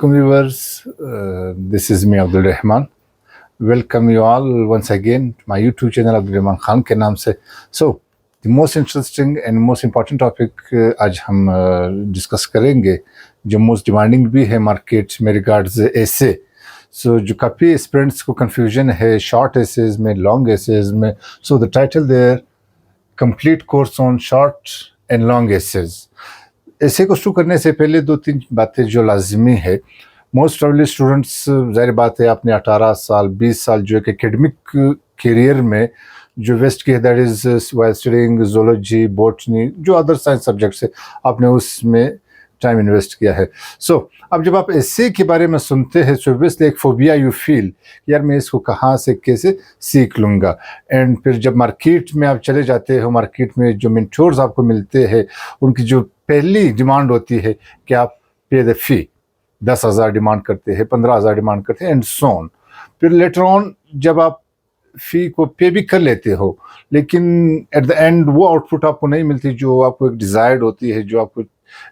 Viewers, this is me Abdul Rahman. Welcome you all once again to my YouTube channel Abdul Rahman Khan के नाम से. So, the most interesting and most important topic आज हम discuss करेंगे जो most demanding भी है market में regards essay. So जो काफ़ी स्टूडेंट्स को confusion है short essays में long essays में. So the title there, complete course on short and long essays. ऐसे को शुरू करने से पहले दो तीन बातें जो लाजमी है. मोस्ट प्रॉब्ली स्टूडेंट्स, ज़ाहिर बात है, आपने 18 साल 20 साल जो एक एकेडमिक करियर में जो वेस्ट किया, that is while studying zoology, botany, जो अदर साइंस सब्जेक्ट्स है, आपने उसमें टाइम इन्वेस्ट किया है. सो अब जब आप ऐसे के बारे में सुनते हैं सो ऑब्वियसली एक फोबिया यू फील, यार मैं इसको कहाँ से कैसे सीख लूँगा. एंड फिर जब मार्केट में आप चले जाते हो, मार्केट में जो मेंटोर्स आपको मिलते हैं, उनकी जो पहली डिमांड होती है कि आप पे द फी, 10,000 डिमांड करते हैं, 15,000 डिमांड करते हैं एंड सो ऑन. फिर लेटर ऑन जब आप फ़ी को पे भी कर लेते हो, लेकिन एट द एंड वो आउटपुट आपको नहीं मिलती जो आपको एक डिज़ायर्ड होती है, जो आपको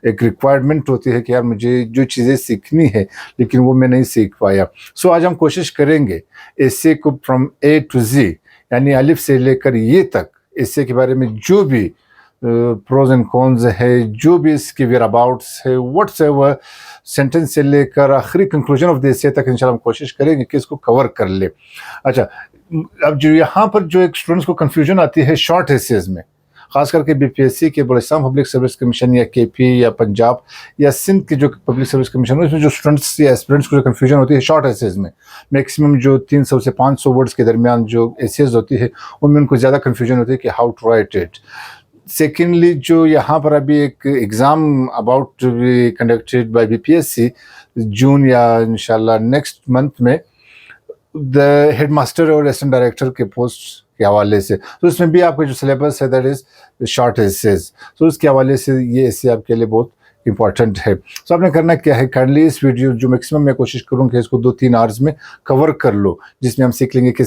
एक रिक्वायरमेंट होती है कि यार मुझे जो चीज़ें सीखनी है लेकिन वो मैं नहीं सीख पाया. सो आज हम कोशिश करेंगे ऐसे को फ्रॉम ए टू जी, यानी अलिफ से लेकर ये तक, ऐसे के बारे में जो भी प्रोज एंड कॉन्स है, जो भी इसके वेयर अबाउट्स है, व्हाट्सएवर, सेंटेंस से लेकर आखिरी कंक्लूजन ऑफ द एसे तक इंशाल्लाह हम कोशिश करेंगे कि इसको कवर कर ले. अच्छा, अब जो यहाँ पर जो एक स्टूडेंट्स को कंफ्यूजन आती है शॉर्ट एसेज में, ख़ास करके बीपीएससी के, बलूचिस्तान पब्लिक सर्विस कमीशन या केपी या पंजाब या सिंध के जो पब्लिक सर्विस कमीशन है, उसमें जो स्टूडेंट्स या एस्पिरेंट्स को जो कन्फ्यूजन होती है शॉर्ट एसेज में, मैक्सिमम जो 300 से 500 वर्ड्स के दरमियान जो एसेज होती है उनमें उनको ज़्यादा कन्फ्यूजन होती है कि how to write it. Secondly, जो यहाँ पर अभी एक exam about to be conducted by BPSC June या इंशाल्लाह नेक्स्ट मंथ में, द हेडमास्टर और असिस्टेंट डायरेक्टर के पोस्ट के हवाले से, तो इसमें भी आपका जो सिलेबस है दैट इज़ शॉर्ट एसेज. तो उसके हवाले से ये एसे आपके लिए बहुत इंपॉर्टेंट है. तो आपने करना क्या है, काइंडली इस वीडियो जो मैक्सिमम मैं कोशिश करूँ कि इसको 2-3 आवर्स में कवर कर लो, जिसमें हम सीख लेंगे कि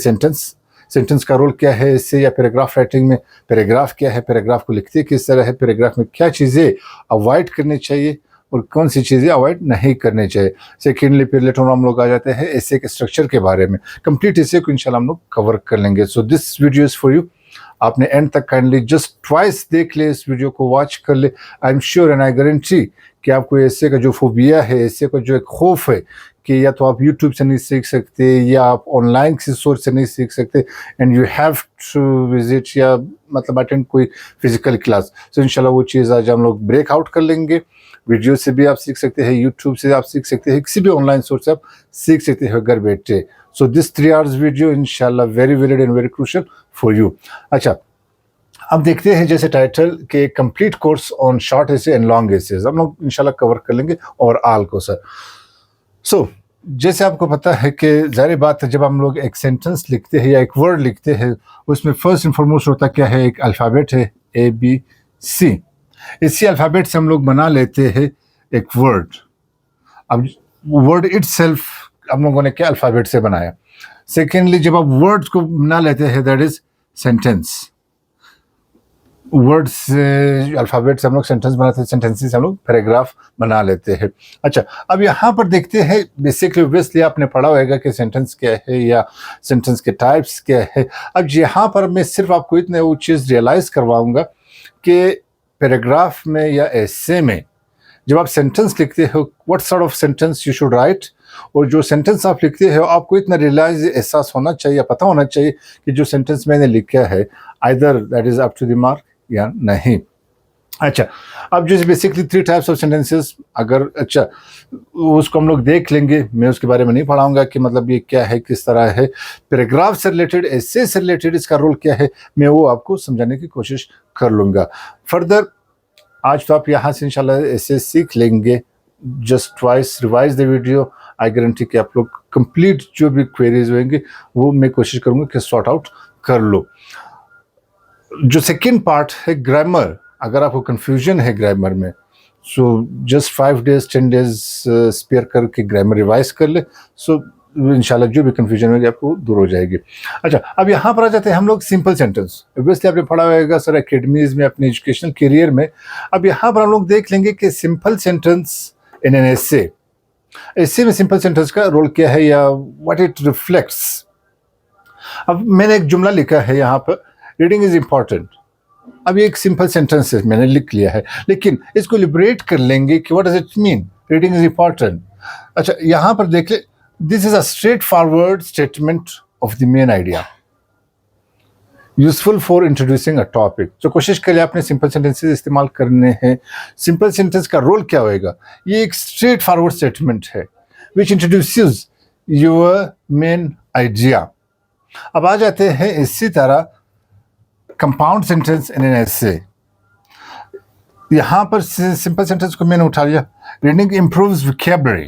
सेंटेंस का रोल क्या है इससे, या पैराग्राफ राइटिंग में पैराग्राफ क्या है, पैराग्राफ को लिखते किस तरह है, पैराग्राफ में क्या चीज़ें अवॉइड करनी चाहिए और कौन सी चीज़ें अवॉइड नहीं करनी चाहिए. सेकेंडली फिर लेटर हम लोग आ जाते हैं एसे के स्ट्रक्चर के बारे में. कंप्लीट एसे को इंशाल्लाह हम लोग कवर कर लेंगे. So this video is for you. आपने एंड तक काइंडली जस्ट ट्वाइस देख ले, इस वीडियो को वॉच कर ले. आई am sure and I guarantee कि आपको ऐसे का जो फोबिया है, ऐसे का जो एक खौफ है कि या तो आप यूट्यूब से नहीं सीख सकते या आप ऑनलाइन किसी सोर्स से नहीं सीख सकते, and you have to visit या मतलब अटेंड कोई फिजिकल क्लास. सो इंशाल्लाह वो चीज़ आज हम लोग ब्रेक आउट कर लेंगे. वीडियो से भी आप सीख सकते हैं, यूट्यूब से आप सीख सकते हैं, किसी भी ऑनलाइन सोर्स से आप सीख सकते हैं घर बैठे. सो दिस 3 आवर्स वीडियो इंशाल्लाह very valid and very crucial for you. अच्छा, अब देखते हैं जैसे टाइटल के complete course on short essay and long essays हम लोग इंशाल्लाह कवर कर लेंगे और आल को सर. सो जैसे आपको पता है कि ज़ाहिर बात है, जब हम लोग एक सेंटेंस लिखते हैं या एक वर्ड लिखते हैं, उसमें फर्स्ट एंड फॉरमोस्ट होता क्या है, एक अल्फ़ाबेट है ABC. इसी अल्फ़ाबेट से हम लोग बना लेते हैं एक वर्ड. अब वर्ड इटसेल्फ हम लोगों ने क्या अल्फ़ाबेट से बनाया. सेकेंडली, जब आप वर्ड्स को बना लेते हैं दैट इज़ सेंटेंस. वर्ड्स से, अल्फ़ाबेट से हम लोग सेंटेंस बनाते हैं, सेंटेंसेस हम लोग पैराग्राफ बना लेते हैं. अच्छा, अब यहाँ पर देखते हैं बेसिकली ऑब्वियसली आपने पढ़ा होगा कि सेंटेंस क्या है या सेंटेंस के टाइप्स क्या है. अब यहाँ पर मैं सिर्फ आपको इतने वो चीज़ रियलाइज़ करवाऊँगा कि पैराग्राफ में या एसे में जब आप सेंटेंस लिखते हो, what sort of sentence you should write, और जो सेंटेंस आप लिखते हो आपको इतना रियलाइज एहसास होना चाहिए, पता होना चाहिए कि जो सेंटेंस मैंने लिखा है either that is up to the mark या नहीं. अच्छा, अब जैसे बेसिकली 3 टाइप्स ऑफ सेंटेंसेस, अगर अच्छा उसको हम लोग देख लेंगे, मैं उसके बारे में नहीं पढ़ाऊंगा कि मतलब ये क्या है, किस तरह है. पैराग्राफ से रिलेटेड, एसे से रिलेटेड इसका रोल क्या है, मैं वो आपको समझाने की कोशिश कर लूँगा. फर्दर आज तो आप यहाँ से इंशाल्लाह ऐसे सीख लेंगे. Just twice revise the video. I guarantee कि आप लोग कंप्लीट जो भी क्वेरीज होंगे वो मैं कोशिश करूँगा कि सॉर्ट आउट कर लो. जो सेकेंड पार्ट है ग्रामर, अगर आपको कंफ्यूजन है ग्रामर में, so just 5 days 10 days spare करके ग्रामर रिवाइज कर ले. सो इंशाल्लाह जो भी कंफ्यूजन होगी आपको दूर हो जाएगी. अच्छा, अब यहाँ पर आ जाते हैं हम लोग सिंपल सेंटेंस. ऑब्वियसली आपने पढ़ा होगा सर एकेडमीज में, अपने एजुकेशनल करियर में. अब यहाँ पर हम लोग देख लेंगे कि सिंपल सेंटेंस इन एन एसे ऐसे में सिंपल सेंटेंस का रोल क्या है या व्हाट इट रिफ्लेक्ट्स। अब मैंने एक जुमला लिखा है यहाँ पर, रीडिंग इज इंपॉर्टेंट। अब ये एक सिंपल सेंटेंस है, मैंने लिख लिया है, लेकिन इसको लिबरेट कर लेंगे कि what does it mean, reading is important. अच्छा, यहाँ पर देख ले, this is a straight forward statement of the main idea, useful for introducing a topic. तो कोशिश करिए आपने सिंपल सेंटेंसेस इस्तेमाल करने हैं। सिंपल सेंटेंस का रोल क्या होएगा, ये एक स्ट्रेट फॉरवर्ड स्टेटमेंट है विच इंट्रोड्यूसेस योर मेन आइडिया। अब आ जाते हैं इसी तरह कंपाउंड सेंटेंस इन एन एसे। यहां पर सिंपल सेंटेंस को मैंने उठा लिया, reading improves vocabulary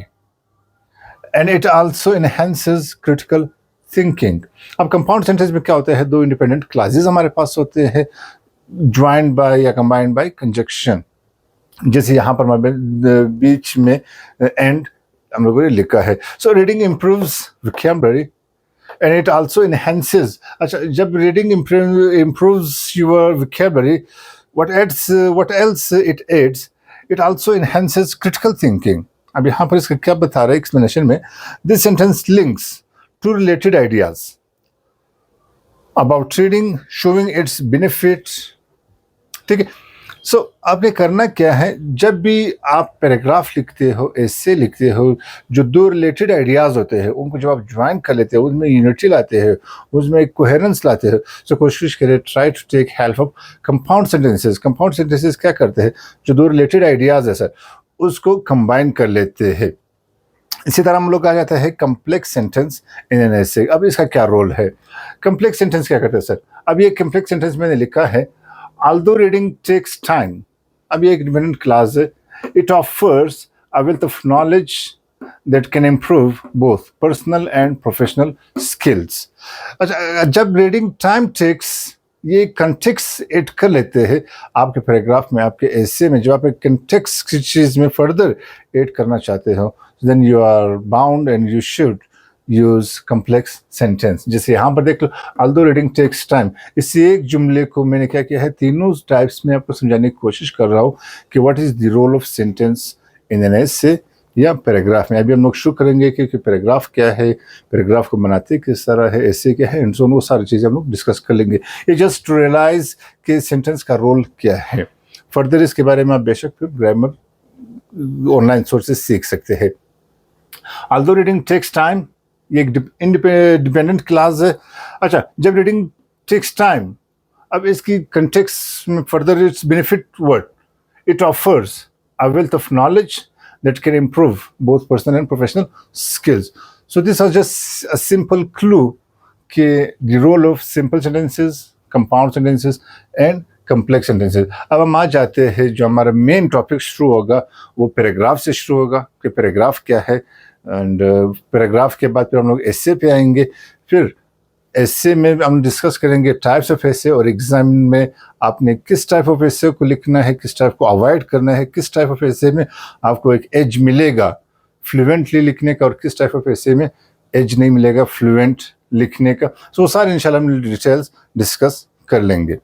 and it also enhances critical thinking. अब कंपाउंड सेंटेंस में क्या होता है, दो इंडिपेंडेंट क्लासेस हमारे पास होते हैं, ज्वाइंड बाय या कंबाइंड बाय कंजक्शन। जैसे यहाँ पर बीच में एंड हम लोगों ने लिखा है। So reading improves vocabulary and it also enhances. अच्छा, जब reading improves your vocabulary, what else it aids? It also enhances critical thinking. अब यहाँ पर इसका क्या बता रहा है explanation में, this sentence links two related ideas about reading, showing its benefits. ठीक है। सो आपने करना क्या है, जब भी आप पैराग्राफ लिखते हो, एसे लिखते हो, जो दो रिलेटेड आइडियाज़ होते हैं उनको जब आप ज्वाइन कर लेते हो, उसमें यूनिटी लाते हो, उसमें एक कोहेरेंस लाते हो, तो कोशिश करें try to take help of compound sentences. Compound sentences क्या करते हैं, जो दो रिलेटेड आइडियाज़ है सर, उसको कंबाइन कर लेते हैं। इसी तरह हम लोग आ जाता है कम्प्लेक्स सेंटेंस इन एन एसे। अब इसका क्या रोल है, कम्प्लेक्स सेंटेंस क्या करते हैं सर। अब ये कम्प्लेक्स सेंटेंस मैंने लिखा है, although reading takes time, अब ये एक डिपेंडेंट क्लास है, it offers a wealth of knowledge that can improve both personal and professional skills. अच्छा, जब रीडिंग टाइम टेक्स, ये कंटेक्स्ट एड कर लेते हैं आपके पैराग्राफ में, आपके एसे में, जो आप एक कंटेक्स्ट की चीज़ में फर्दर एड करना चाहते हो, then you are bound and you should use complex sentence. जैसे यहाँ पर देख लो, although reading takes time, इसी एक जुमले को मैंने क्या किया है, तीनों टाइप्स में आपको समझाने की कोशिश कर रहा हूँ कि what is the role of sentence in an essay या पैराग्राफ में। अभी हम लोग शुरू करेंगे कि पैराग्राफ क्या है, पैराग्राफ को बनाते किस तरह है, एसे क्या है, इन दोनों सारी चीज़ें हम लोग डिस्कस कर लेंगे। ये जस्ट टू रियलाइज कि सेंटेंस का रोल क्या है। फर्दर इसके बारे में आप बेशक फिर ग्रामर ऑनलाइन सोर्सेज सीख सकते हैं। although reading takes time, ये एक डिपेंडेंट क्लास है। अच्छा, जब रीडिंग टेक्स टाइम, अब इसकी कंटेक्स्ट में further its benefit word, it offers a wealth of knowledge that can improve both personal and professional skills. So this are just a simple clue के the role of simple sentences, compound sentences and complex sentences. अब हम आ जाते हैं, जो हमारा main topic शुरू होगा वो पैराग्राफ से शुरू होगा कि पैराग्राफ क्या है, एंड पैराग्राफ के बाद फिर हम लोग एसे पे आएंगे। फिर एसे में हम डिस्कस करेंगे टाइप्स ऑफ एसे, और एग्जाम में आपने किस टाइप ऑफ एसे को लिखना है, किस टाइप को अवॉइड करना है, किस टाइप ऑफ एसे में आपको एक एज मिलेगा फ्लुएंटली लिखने का, और किस टाइप ऑफ एसे में एज नहीं मिलेगा फ्लुएंट लिखने का। सो सारे इंशाल्लाह हम डिटेल्स डिस्कस कर लेंगे।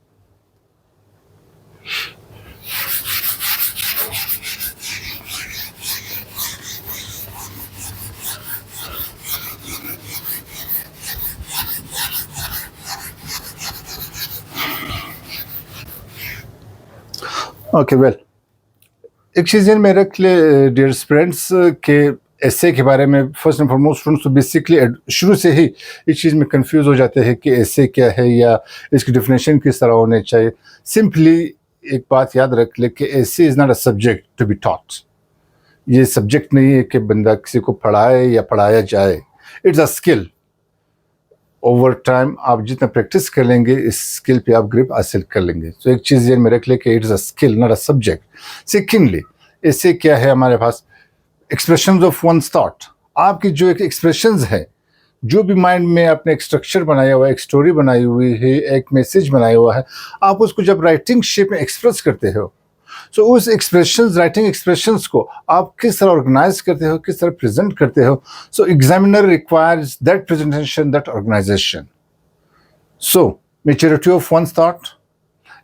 ओके वेल, एक चीज़ में रख ले डियर स्टूडेंट्स के एसे के बारे में, फर्स्ट एंड फॉरमोस्ट स्टूडेंट्स तो बेसिकली शुरू से ही इस चीज़ में कंफ्यूज हो जाते हैं कि एसे क्या है या इसकी डिफिनेशन किस तरह होने चाहिए। सिंपली एक बात याद रख ले कि essay is not a subject to be taught. ये सब्जेक्ट नहीं है कि बंदा किसी को पढ़ाए या पढ़ाया जाए, it's a skill. Over time आप जितना प्रैक्टिस कर लेंगे, इस स्किल पे आप ग्रिप हासिल कर लेंगे। तो एक चीज़ में रख ले कि it's a skill not a subject. Secondly, इससे क्या है हमारे पास, एक्सप्रेशंस ऑफ वंस थॉट। आपकी जो एक एक्सप्रेशंस है, जो भी माइंड में आपने एक स्ट्रक्चर बनाया हुआ है, एक स्टोरी बनाई हुई है, एक मैसेज बनाया हुआ है, आप उसको जब राइटिंग शेप में एक्सप्रेस करते हो, सो उस एक्सप्रेशंस, राइटिंग एक्सप्रेशंस को आप किस तरह ऑर्गेनाइज करते हो, किस तरह प्रेजेंट करते हो। So examiner requires that presentation, that organisation. So maturity of one's thought,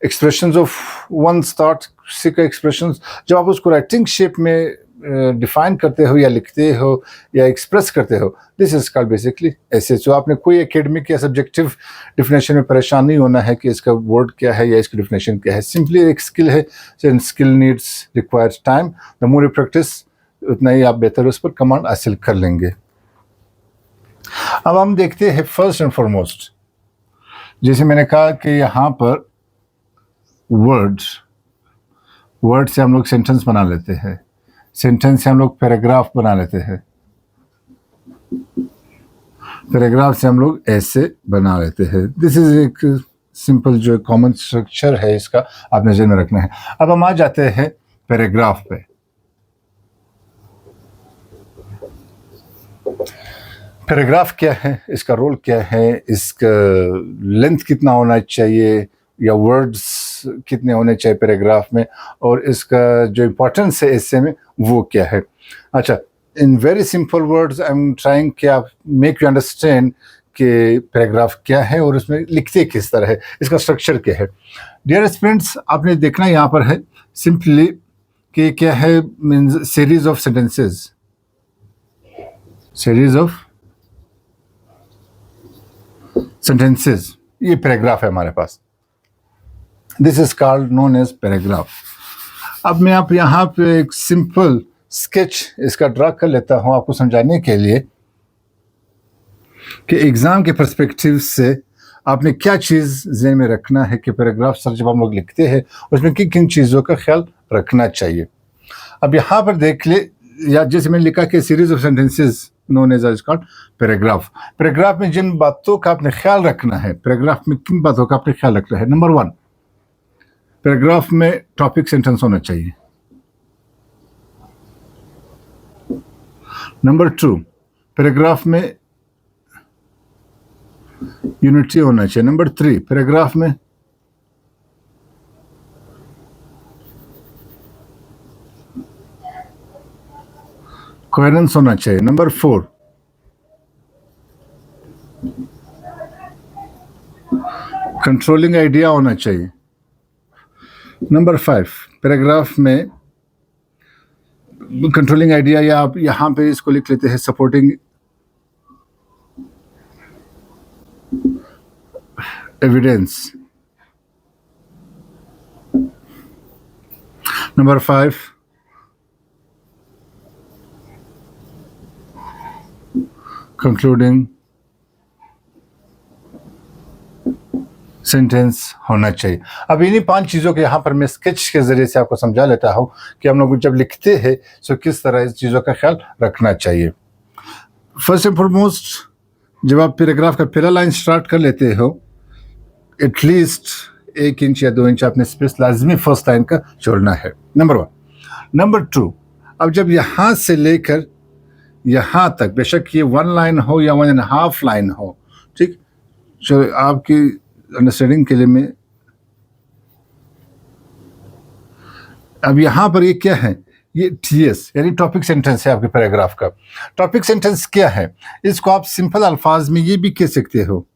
expressions of one's thought, किसी का एक्सप्रेशंस जब आप उसको राइटिंग शेप में डिफाइन करते हो या लिखते हो या एक्सप्रेस करते हो, दिस इज कॉल्ड बेसिकली ऐसे। सो आपने कोई एकेडमिक या सब्जेक्टिव डिफिनेशन में परेशान नहीं होना है कि इसका वर्ड क्या है या इसकी डिफिनेशन क्या है। सिंपली एक स्किल है, skill needs requires time, the more you practice उतना ही आप बेहतर उस पर कमांड हासिल कर लेंगे। अब हम देखते हैं फर्स्ट एंड फॉरमोस्ट, जैसे मैंने कहा कि यहाँ पर वर्ड से हम लोग सेंटेंस बना लेते हैं, सेंटेंस से हम लोग पैराग्राफ बना लेते हैं, पैराग्राफ से हम लोग ऐसे बना लेते हैं। दिस इज एक सिंपल जो कॉमन स्ट्रक्चर है, इसका आप नजर में रखना है। अब हम आ जाते हैं पैराग्राफ पे। पैराग्राफ क्या है, इसका रोल क्या है, इसका लेंथ कितना होना चाहिए या वर्ड्स कितने होने चाहिए पैराग्राफ में, और इसका जो इम्पोर्टेंस है ऐसे में वो क्या है। अच्छा, in very simple words I am trying कि आप मेक यू अंडरस्टैंड कि पैराग्राफ क्या है और उसमें लिखते किस तरह है, इसका स्ट्रक्चर क्या है। डियर स्टूडेंट्स, आपने देखना यहाँ पर है सिंपली कि क्या है, means series of sentences, series of sentences, ये पैराग्राफ है हमारे पास। This is called known as paragraph. अब मैं आप यहाँ पे एक सिंपल स्केच इसका ड्रा कर लेता हूँ आपको समझाने के लिए कि एग्जाम के पर्सपेक्टिव से आपने क्या चीज़ ज़हन में रखना है कि पैराग्राफ सर जब हम लोग लिखते हैं उसमें किन किन चीज़ों का ख्याल रखना चाहिए। अब यहाँ पर देख ले, या जैसे मैंने लिखा कि series of sentences known as is called paragraph. Paragraph में जिन बातों का आपने ख्याल रखना है, पैराग्राफ में किन बातों का आपने ख्याल रखना है। नंबर 1, पैराग्राफ में टॉपिक सेंटेंस होना चाहिए। नंबर 2, पैराग्राफ में यूनिटी होना चाहिए। नंबर 3, पैराग्राफ में कोहेरेंस होना चाहिए। नंबर 4, कंट्रोलिंग आइडिया होना चाहिए। नंबर 5, पैराग्राफ में कंट्रोलिंग आइडिया, या आप यहाँ पे इसको लिख लेते हैं supporting evidence. Number 5, concluding sentence होना चाहिए। अब इन्हीं 5 चीज़ों के यहाँ पर मैं स्केच के ज़रिए से आपको समझा लेता हूँ कि हम लोग जब लिखते हैं तो किस तरह इस चीज़ों का ख्याल रखना चाहिए। फर्स्ट एंड फॉरमोस्ट, जब आप पैराग्राफ का पहला लाइन स्टार्ट कर लेते हो, एटलीस्ट 1 इंच या 2 इंच आपने स्पेस लाजमी फर्स्ट लाइन का छोड़ना है। नंबर 1। नंबर 2, अब जब यहाँ से लेकर यहाँ तक, बेशक ये 1 लाइन हो या 1.5 लाइन हो, ठीक, जो आपकी अंडरस्टैंडिंग के लिए मैं, अब यहाँ पर ये क्या है, ये TS यानी टॉपिक सेंटेंस है आपके पैराग्राफ का। टॉपिक सेंटेंस क्या है, इसको आप सिंपल अल्फाज में ये भी कह सकते हो,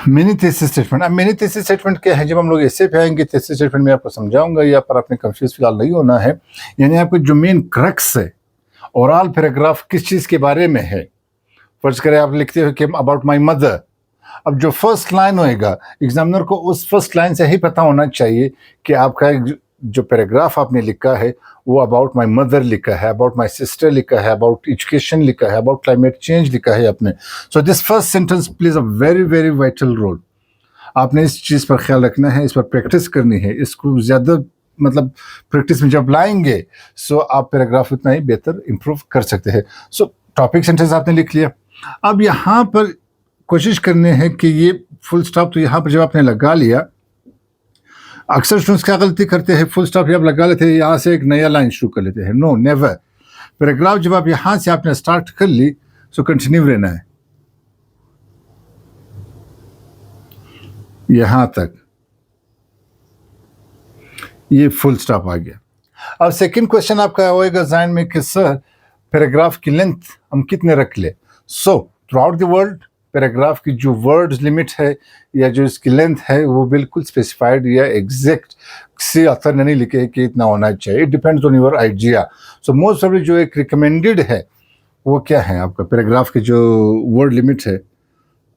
मिनी थीसिस स्टेटमेंट। अब मिनी थीसिस स्टेटमेंट क्या है, जब हम लोग ऐसे पे आएंगे थीसिस स्टेटमेंट में आपको समझाऊंगा, या पर आपने कंफ्यूज फिलहाल नहीं होना है। यानी आपको जो मेन क्रक्स है, ओवरऑल पैराग्राफ किस चीज़ के बारे में है। फर्ज करें आप लिखते हो कि अबाउट माई मदर, अब जो फर्स्ट लाइन होएगा एग्जामिनर को उस फर्स्ट लाइन से ही पता होना चाहिए कि आपका जो पैराग्राफ आपने लिखा है वो अबाउट माई मदर लिखा है, अबाउट माई सिस्टर लिखा है, अबाउट एजुकेशन लिखा है, अबाउट क्लाइमेट चेंज लिखा है आपने। So this first sentence plays a very very vital role. आपने इस चीज़ पर ख्याल रखना है, इस पर प्रैक्टिस करनी है, इसको ज़्यादा मतलब प्रैक्टिस में जब लाएंगे सो आप पैराग्राफ उतना ही बेहतर इंप्रूव कर सकते हैं। सो टॉपिक सेंटेंस आपने लिख लिया। अब यहाँ पर कोशिश करने हैं कि ये फुल स्टॉप, तो यहाँ पर जब आपने लगा लिया, अक्सर स्टूडेंट्स क्या गलती करते हैं, फुल स्टॉप जब लगा लेते हैं यहाँ से एक नया लाइन शुरू कर लेते हैं। No, never. पैराग्राफ जब आप यहाँ से आपने स्टार्ट कर ली सो कंटिन्यू रहना है यहाँ तक, ये फुल स्टॉप आ गया। अब सेकंड क्वेश्चन आपका होएगा जहन में कि सर पैराग्राफ की लेंथ हम कितने रख ले। So through out the world paragraph की जो वर्ड्स लिमिट है या जो इसकी लेंथ है वो बिल्कुल स्पेसिफाइड या एग्जैक्ट से ऑथर ने नहीं लिखे कि इतना होना चाहिए. It depends on your idea. So most of जो एक रिकमेंडेड है वो क्या है, आपका पैराग्राफ की जो वर्ड लिमिट है,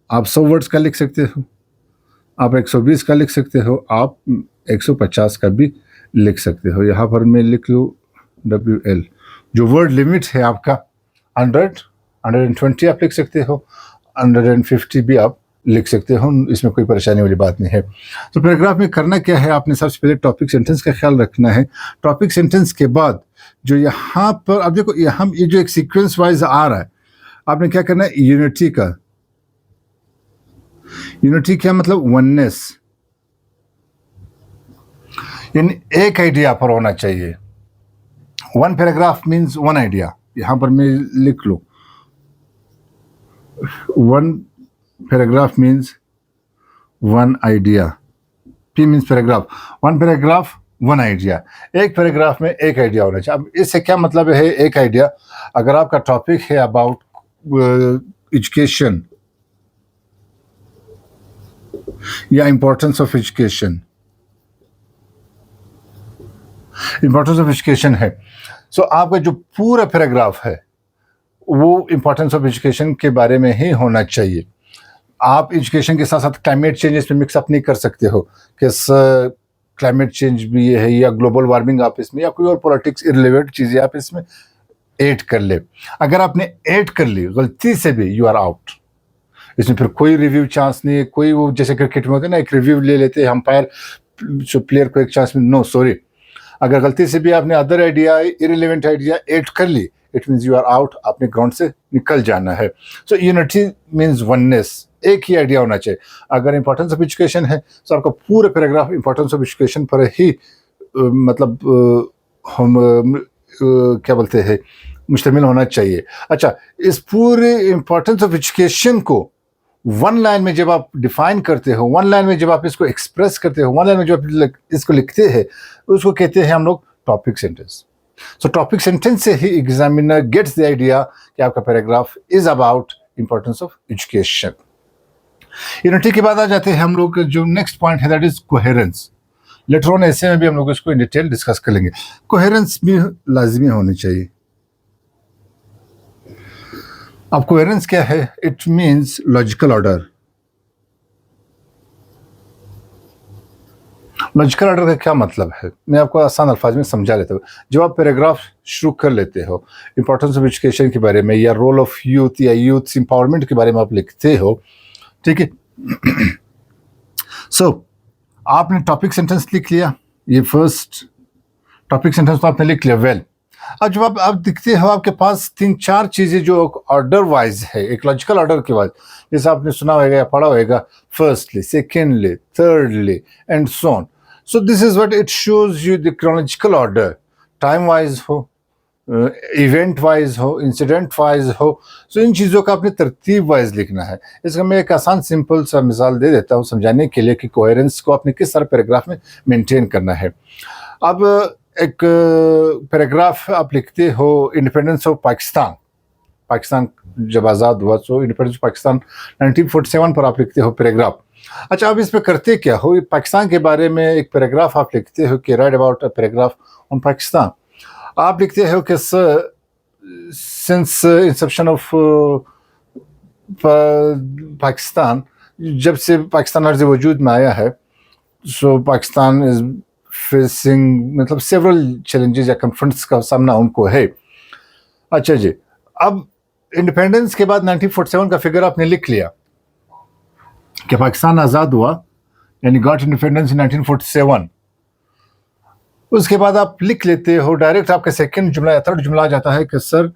आप 100 वर्ड्स का लिख सकते हो, आप 120 का लिख सकते हो, आप 150 का भी लिख सकते हो. यहाँ पर मैं लिख लूँ WL. जो वर्ड लिमिट है आपका 120 आप लिख सकते हो, 150 भी आप लिख सकते हो, इसमें कोई परेशानी वाली बात नहीं है. तो पैराग्राफ में करना क्या है, आपने सबसे पहले टॉपिक सेंटेंस का ख्याल रखना है. टॉपिक सेंटेंस के बाद जो यहाँ पर अब देखो यहाँ ये जो एक सीक्वेंस वाइज आ रहा है, आपने क्या करना है, यूनिटी का. यूनिटी क्या मतलब, वननेस, यानी एक आइडिया पर होना चाहिए. One paragraph means one idea. यहां पर मैं लिख लूं, one paragraph means one idea. P means paragraph. One paragraph one idea. एक पैराग्राफ में एक आइडिया होना चाहिए. अब इससे क्या मतलब है एक आइडिया, अगर आपका टॉपिक है अबाउट एजुकेशन या importance of education, importance of education है, सो आपका जो पूरा पैराग्राफ है वो इंपॉर्टेंस ऑफ एजुकेशन के बारे में ही होना चाहिए. आप एजुकेशन के साथ साथ क्लाइमेट चेंज इसमें मिक्सअप नहीं कर सकते हो कि क्लाइमेट चेंज भी ये है या ग्लोबल वार्मिंग आप इसमें या कोई और पॉलिटिक्स इररिलेवेंट चीज़ें आप इसमें ऐड कर ले. अगर आपने ऐड कर ली गलती से भी, यू आर आउट. इसमें फिर कोई रिव्यू चांस नहीं है. कोई वो जैसे क्रिकेट में होता है ना, एक रिव्यू ले लेते हैं अंपायर, जो प्लेयर को एक चांस में, नो सॉरी. अगर गलती से भी आपने other idea, irrelevant idea add कर ली, it means you are out. आपने ग्राउंड से निकल जाना है. So unity means oneness. एक ही आइडिया होना चाहिए. अगर इंपॉर्टेंस ऑफ एजुकेशन है तो आपका पूरा पैराग्राफ इंपॉर्टेंस ऑफ एजुकेशन पर ही मतलब हम क्या बोलते हैं, मुश्तमिल होना चाहिए. अच्छा, इस पूरे इंपॉर्टेंस ऑफ एजुकेशन को वन लाइन में जब आप डिफाइन करते हो, वन लाइन में जब आप इसको एक्सप्रेस करते हो, वन लाइन में जब आप इसको लिखते हैं, उसको कहते हैं हम लोग टॉपिक सेंटेंस. सो टॉपिक सेंटेंस से ही एग्जामिनर गेट्स द आइडिया कि आपका paragraph is about importance of education. Unity के बाद आ जाते हैं हम लोग, जो नेक्स्ट पॉइंट है that is coherence. Later on ऐसे में भी हम लोग इसको इन डिटेल डिस्कस कर लेंगे. कोहेरेंस भी लाजमी होनी चाहिए. अब कोहेरेंस क्या है, it means logical order. Logical order का क्या मतलब है, मैं आपको आसान अल्फाज में समझा लेता हूँ. जब आप पैराग्राफ शुरू कर लेते हो, इंपॉर्टेंस ऑफ एजुकेशन के बारे में या रोल ऑफ यूथ या यूथ एम्पावरमेंट के बारे में आप लिखते हो, ठीक है. सो आपने टॉपिक सेंटेंस लिख लिया, ये फर्स्ट टॉपिक सेंटेंस तो आपने लिख लिया. वेल, अब जब आप दिखते हो, आपके पास 3-4 चीज़ें जो ऑर्डर वाइज है, एक लॉजिकल ऑर्डर के वाइज, जैसे आपने सुना होगा या पढ़ा होगा, firstly, secondly, thirdly and so on. So this is what it shows you the chronological order. Time wise हो, इवेंट वाइज हो, इंसिडेंट वाइज हो. सो इन चीज़ों का आपने तरतीब वाइज लिखना है. इसका मैं एक आसान सिंपल सा मिसाल दे देता हूँ समझाने के लिए कि कोहेरेंस को आपने किस तरह पैराग्राफ में मेंटेन करना है. अब एक पैराग्राफ आप लिखते हो, इंडिपेंडेंस ऑफ पाकिस्तान. पाकिस्तान जब आज़ाद हुआ, सो इंडिपेंडेंस ऑफ पाकिस्तान 1947 पर आप लिखते हो पैराग्राफ. अच्छा, अब इस पर करते क्या हो, पाकिस्तान के बारे में एक पैराग्राफ आप लिखते हो कि right about a paragraph on Pakistan. आप लिखते हो कि सिंस इंसेप्शन ऑफ पाकिस्तान, जब से पाकिस्तान अर्ज़ वजूद में आया है, सो पाकिस्तान इज फेसिंग मतलब सेवरल चैलेंजेस या कन्फ्रंट्स का सामना उनको है. अच्छा जी, अब इंडिपेंडेंस के बाद 1947 का फिगर आपने लिख लिया कि पाकिस्तान आज़ाद हुआ, यानी गॉट इंडिपेंडेंस इन 1947. उसके बाद आप लिख लेते हो डायरेक्ट, आपका सेकंड जुमला या थर्ड जुमला आ जाता है कि सर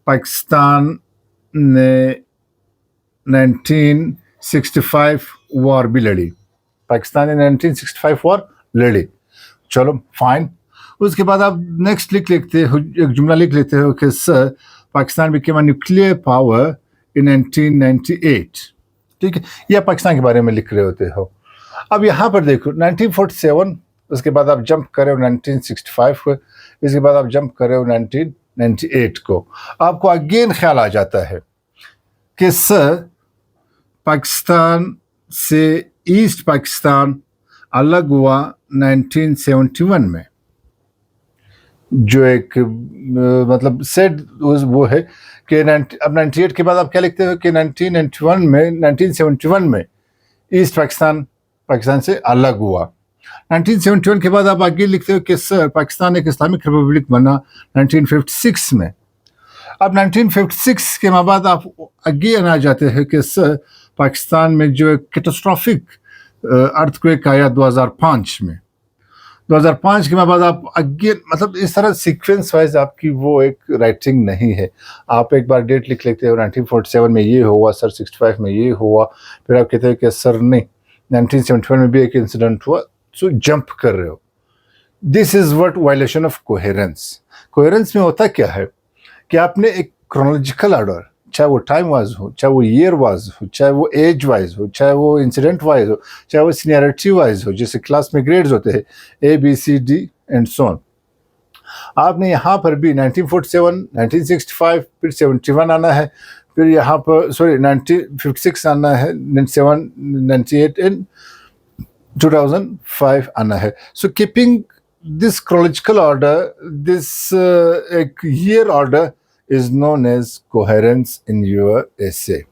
पाकिस्तान ने 1965 वॉर भी लड़ी. पाकिस्तान ने 1965 वॉर लड़ी. चलो फाइन. उसके बाद आप नेक्स्ट लिखते हो, एक जुमला लिख लेते हो कि sir Pakistan became a nuclear power in 1998. ठीक है, यह पाकिस्तान के बारे में लिख रहे होते हो. अब यहाँ पर देखो 1947, उसके बाद आप जंप करे 1965 को, इसके बाद आप जंप करे 1998 को. आपको अगेन ख्याल आ जाता है कि सर पाकिस्तान से ईस्ट पाकिस्तान अलग हुआ 1971 में। जो एक मतलब सेड वो है कि अब 98 के बाद आप क्या लिखते हो कि 1971 में ईस्ट पाकिस्तान से अलग हुआ। 1971 के बाद आप आगे लिखते हो कि सर पाकिस्तान एक इस्लामिक रिपब्लिक बना 1956 में। अब 1956 के बाद आप आगे आ जाते हैं कि सर पाकिस्तान में जो एक कैटास्ट्रॉफिक अर्थक्वेक आया 2005 में। 2005 के बाद आप आगे मतलब इस तरह सीक्वेंस वाइज आपकी वो एक राइटिंग नहीं है। आप एक बार डेट लिख लेते हो 1947 में ये हुआ सर, 65 में ये हुआ, फिर आप कहते हो कि सर नहीं 1971 में भी एक इंसिडेंट हुआ, सो जंप कर रहे हो। This is what violation of coherence. Coherence में होता क्या है कि आपने एक क्रोनोलॉजिकल ऑर्डर, चाहे वो टाइम वाइज हो, चाहे वो ईयर वाइज हो, चाहे वो एज वाइज हो, चाहे वो इंसिडेंट वाइज हो, चाहे वो सीनियरिटी वाइज हो, जैसे क्लास में ग्रेड्स होते हैं ABCD एंड सो ऑन। आपने यहाँ पर भी 1947, 1965, फिर 71 आना है, फिर यहाँ पर 1956 आना है, 97, 98 एंड 2005 आना है। So keeping this chronological order, this year order is known as coherence in your essay.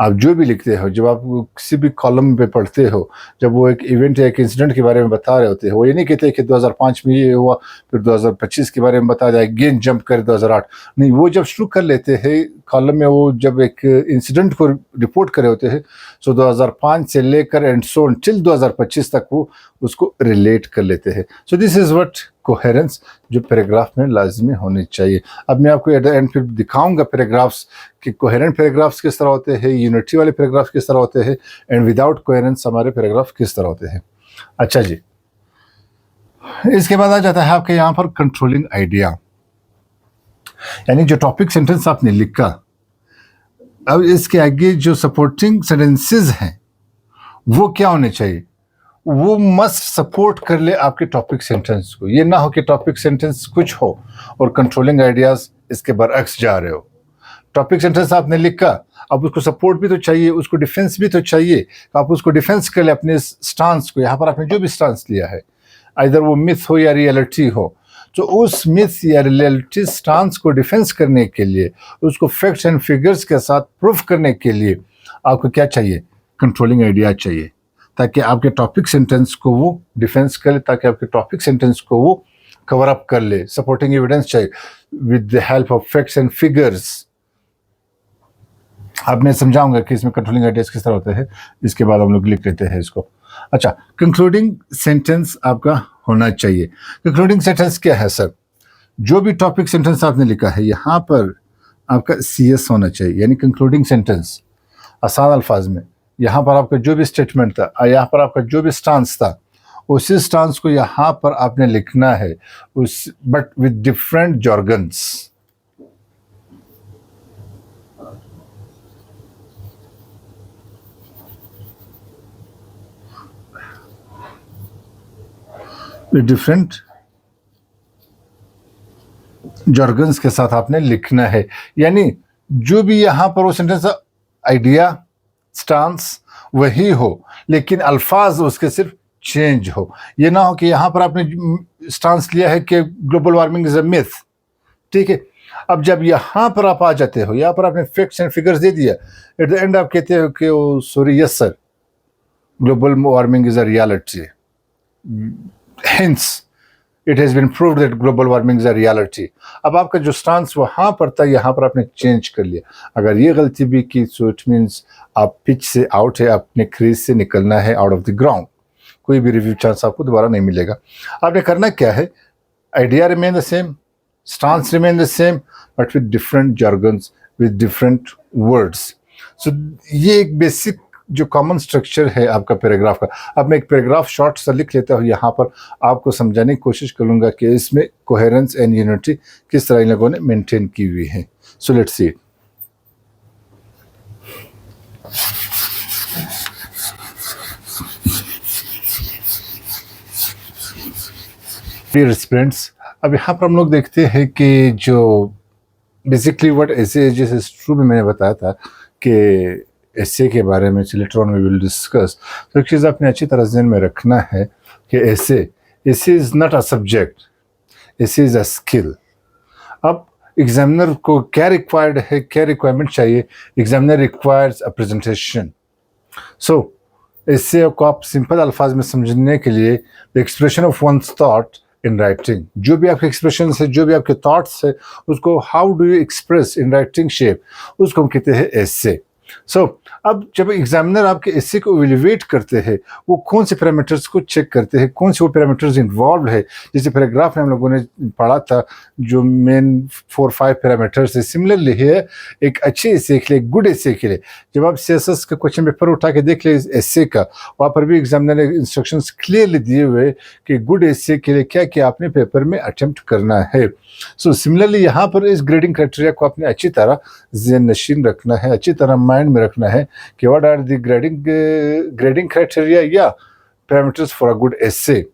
आप जो भी लिखते हो, जब आप किसी भी कॉलम पे पढ़ते हो, जब वो एक इवेंट या एक इंसिडेंट के बारे में बता रहे होते हैं, वो ये नहीं कहते कि 2005 में ये हुआ, फिर 2025 के बारे में बता जाए, अगेन जंप कर 2008, नहीं। वो जब शुरू कर लेते हैं कॉलम में, वो जब एक इंसिडेंट को रिपोर्ट कर रहे होते हैं, सो 2005 से लेकर एंड सो टिल 2025 तक वो उसको रिलेट कर लेते हैं। सो दिस इज़ व्हाट कोहेरेंस जो पैराग्राफ में लाजमी होनी चाहिए। अब मैं आपको एट द एंड फिर दिखाऊंगा पैराग्राफ्स कि कोहेरेंट पैराग्राफ्स किस तरह होते हैं, यूनिटी वाले पैराग्राफ्स किस तरह होते हैं, एंड विदाउट कोहेरेंस हमारे पैराग्राफ किस तरह होते हैं। अच्छा जी, इसके बाद आ जाता है आपके यहाँ पर कंट्रोलिंग आइडिया, यानी जो टॉपिक सेंटेंस आपने लिखा, अब इसके आगे जो सपोर्टिंग सेंटेंसेस हैं वो क्या होने चाहिए, वो मस्ट सपोर्ट कर ले आपके टॉपिक सेंटेंस को। ये ना हो कि टॉपिक सेंटेंस कुछ हो और कंट्रोलिंग आइडियाज इसके बरअक्स जा रहे हो। टॉपिक सेंटेंस आपने लिखा, अब उसको सपोर्ट भी तो चाहिए, उसको डिफेंस भी तो चाहिए। आप उसको डिफेंस कर ले अपने स्टांस को। यहाँ पर आपने जो भी स्टांस लिया है, इधर वो मिथ हो या रियलिटी हो, तो उस मिथ या रियलिटी स्टांस को डिफेंस करने के लिए, उसको फैक्ट्स एंड फिगर्स के साथ प्रूफ करने के लिए आपको क्या चाहिए, कंट्रोलिंग आइडिया चाहिए, ताकि आपके टॉपिक सेंटेंस को वो डिफेंस कर ले, ताकि आपके टॉपिक सेंटेंस को वो कवर अप कर ले। सपोर्टिंग एविडेंस चाहिए with the help of facts and figures. अब मैं समझाऊंगा कि इसमें कंट्रोलिंग आइडियाज किस तरह होते हैं, इसके बाद हम लोग लिख लेते हैं इसको। अच्छा, कंक्लूडिंग सेंटेंस आपका होना चाहिए। कंक्लूडिंग सेंटेंस क्या है सर? जो भी टॉपिक सेंटेंस आपने लिखा है, यहाँ पर आपका CS होना चाहिए, यानी कंक्लूडिंग सेंटेंस। आसान अल्फाज में यहाँ पर आपका जो भी स्टेटमेंट था, यहाँ पर आपका जो भी स्टांस था, उसी स्टांस को यहाँ पर आपने लिखना है, उस बट विद डिफरेंट जॉर्गन्स। डिफरेंट जॉर्गन्स के साथ आपने लिखना है, यानी जो भी यहाँ पर वो सेंटेंस आइडिया स्टांस वही हो, लेकिन अल्फाज उसके सिर्फ चेंज हो। ये ना हो कि यहाँ पर आपने स्टांस लिया है कि global warming is a myth, ठीक है। अब जब यहाँ पर आप आ जाते हो, यहाँ पर आपने फैक्ट्स एंड फिगर्स दे दिया, एट द एंड आप कहते हो कि oh sorry yes sir, global warming is a reality, hence it has been proved that global warming is a reality। अब आपका जो स्टांस वहाँ पर था, यहाँ पर आपने चेंज कर लिया। अगर ये गलती भी की, सो इट मीन्स आप पिच से आउट है, आपने क्रीज से निकलना है, आउट ऑफ द ग्राउंड। कोई भी रिव्यू चांस आपको दोबारा नहीं मिलेगा। आपने करना क्या है, idea remain the same, stance remain the same, but with different jargons, with different words. So ये एक बेसिक जो कॉमन स्ट्रक्चर है आपका पैराग्राफ का। अब मैं एक पैराग्राफ शॉर्ट सा लिख लेता हूँ, यहाँ पर आपको समझाने की कोशिश करूँगा कि इसमें कोहेरेंस एंड यूनिटी किस तरह इन लोगों ने मेंटेन की हुई है। So let's see. Dear students, अब यहाँ पर हम लोग देखते हैं कि जो बेसिकली व्हाट एसे जैसे शुरू में मैंने बताया था कि एसे के बारे में later on we will discuss. तो एक चीज़ आपने अच्छी तरह ध्यान में रखना है कि essay is not a subject, essay is a skill. अब एग्जामिनर को क्या रिक्वायर्ड है, क्या रिक्वायरमेंट चाहिए? Examiner requires a presentation. So इससे को आप सिंपल अल्फाज में समझने के लिए the expression of one's thought in writing, जो भी आपके एक्सप्रेशन है, जो भी आपके थॉट्स है, उसको how do you express in writing shape, उसको हम कहते हैं एसे। सो अब जब एग्जामिनर आपके एसे को इवेल्युएट करते हैं, वो कौन से पैरामीटर्स को चेक करते हैं, कौन से वो पैरामीटर्स इन्वॉल्व है। जैसे पैराग्राफ में हम लोगों ने पढ़ा था जो मेन 4-5 पैरामीटर्स है। सिमिलरली है एक अच्छे एसे के लिए, गुड एसे के लिए, जब आप सीएसएस का क्वेश्चन पेपर उठा के देख ले एसे का, वहाँ पर भी एग्जामिनर ने इंस्ट्रक्शंस क्लियरली दिए हुए कि गुड एसे के लिए क्या क्या आपने पेपर में अटेम्प्ट करना है। सो सिमिलरली यहाँ पर इस ग्रेडिंग क्राइटेरिया को आपने अच्छी तरह ज़हन नशीन रखना है, अच्छी तरह माइंड में रखना है कि what are the grading criteria या parameters for a good essay.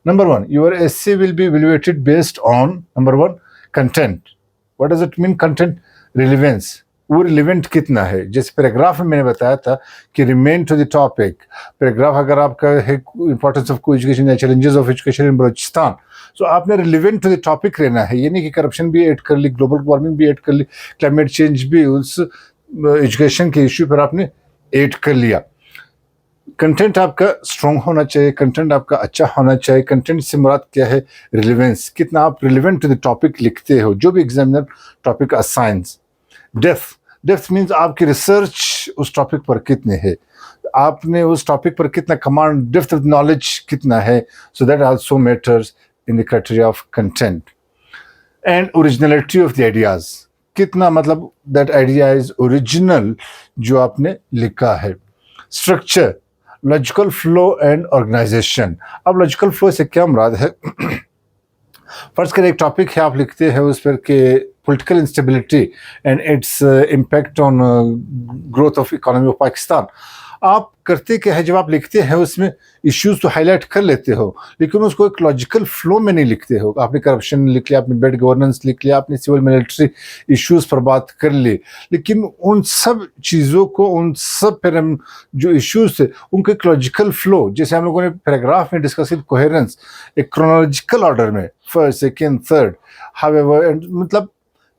Number 1, your essay will be evaluated based on number 1 content. What does it mean content? Relevance. वो रिलेवेंट कितना है। जैसे पैराग्राफ में मैंने बताया था कि remain to the topic. Paragraph अगर आपका है इंपॉर्टेंस ऑफ को एजुकेशन या challenges of education in Balochistan, तो आपने रिलेवेंट टू द टॉपिक रहना है। ये नहीं कि करप्शन भी ऐड कर ली, ग्लोबल वार्मिंग भी ऐड कर ली, क्लाइमेट चेंज भी उस एजुकेशन के इश्यू पर आपने ऐड कर लिया। कंटेंट आपका स्ट्रॉन्ग होना चाहिए, कंटेंट आपका अच्छा होना चाहिए। कंटेंट से मुराद क्या है? रिलेवेंस, कितना आप रिलेवेंट टू द टॉपिक लिखते हो, जो भी examiner topic assigns. Depth means आपकी रिसर्च उस टॉपिक पर कितने है, आपने उस टॉपिक पर कितना कमांड, डेप्थ ऑफ नॉलेज कितना है। So that also matters in the criteria of content. And originality of the ideas, कितना मतलब दैट आइडिया इज ओरिजिनल जो आपने लिखा है। Structure, logical flow and organisation. अब लॉजिकल फ्लो से क्या मुराद है? फर्ज करें एक टॉपिक है, आप लिखते हैं उस पर कि political instability and its impact on growth of economy of Pakistan. आप करते क्या है, जब आप लिखते हैं उसमें इश्यूज तो हाईलाइट कर लेते हो, लेकिन उसको एक लॉजिकल फ्लो में नहीं लिखते हो। आपने करप्शन लिख लिया, आपने बैड गवर्नेंस लिख लिया, आपने सिविल मिलिट्री इश्यूज पर बात कर ली, लेकिन उन सब चीज़ों को, उन सब जो इश्यूज थे, उनके एक लॉजिकल फ्लो, जैसे हम लोगों ने पैराग्राफ में डिस्कस किया कोहेरेंस, एक क्रोनोलॉजिकल ऑर्डर में, फर्स्ट सेकेंड थर्ड, हाउएवर, मतलब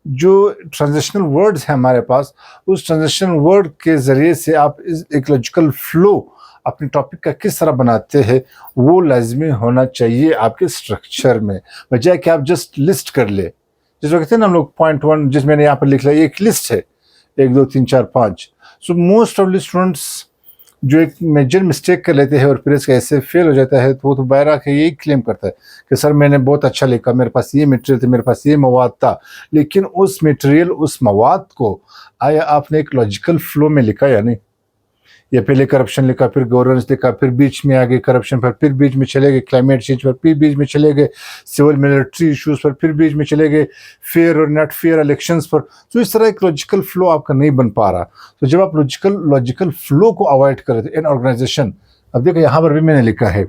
जो ट्रांजिशनल वर्ड्स हैं हमारे पास, उस ट्रांजिशनल वर्ड के ज़रिए से आप एक लॉजिकल फ्लो अपने टॉपिक का किस तरह बनाते हैं, वो लाजमी होना चाहिए आपके स्ट्रक्चर में, बजाय कि आप जस्ट लिस्ट कर ले। जिस कहते हैं ना हम लोग पॉइंट 1, जिस मैंने यहाँ पर लिख लिया, एक लिस्ट है 1 2 3 4 5। So most of the students जो एक मेजर मिस्टेक कर लेते हैं और फिर इसका ऐसे फेल हो जाता है, तो वो तो बाहर आके यही क्लेम करता है कि सर मैंने बहुत अच्छा लिखा, मेरे पास ये मटेरियल था, मेरे पास ये मवाद था, लेकिन उस मटेरियल, उस मवाद को आया आपने एक लॉजिकल फ्लो में लिखा या नहीं? या पहले करप्शन लिखा, फिर गवर्नेंस लिखा, फिर बीच में आ गए करप्शन पर, फिर बीच में चले गए क्लाइमेट चेंज पर, फिर बीच में चले गए सिविल मिलिट्री इश्यूज पर, फिर बीच में चले गए फेयर और नॉट फेयर इलेक्शंस पर। तो इस तरह एक लॉजिकल फ्लो आपका नहीं बन पा रहा। तो जब आप लॉजिकल फ्लो को अवॉइड कर रहे थे इन ऑर्गेनाइजेशन, अब देखो यहाँ पर भी मैंने लिखा है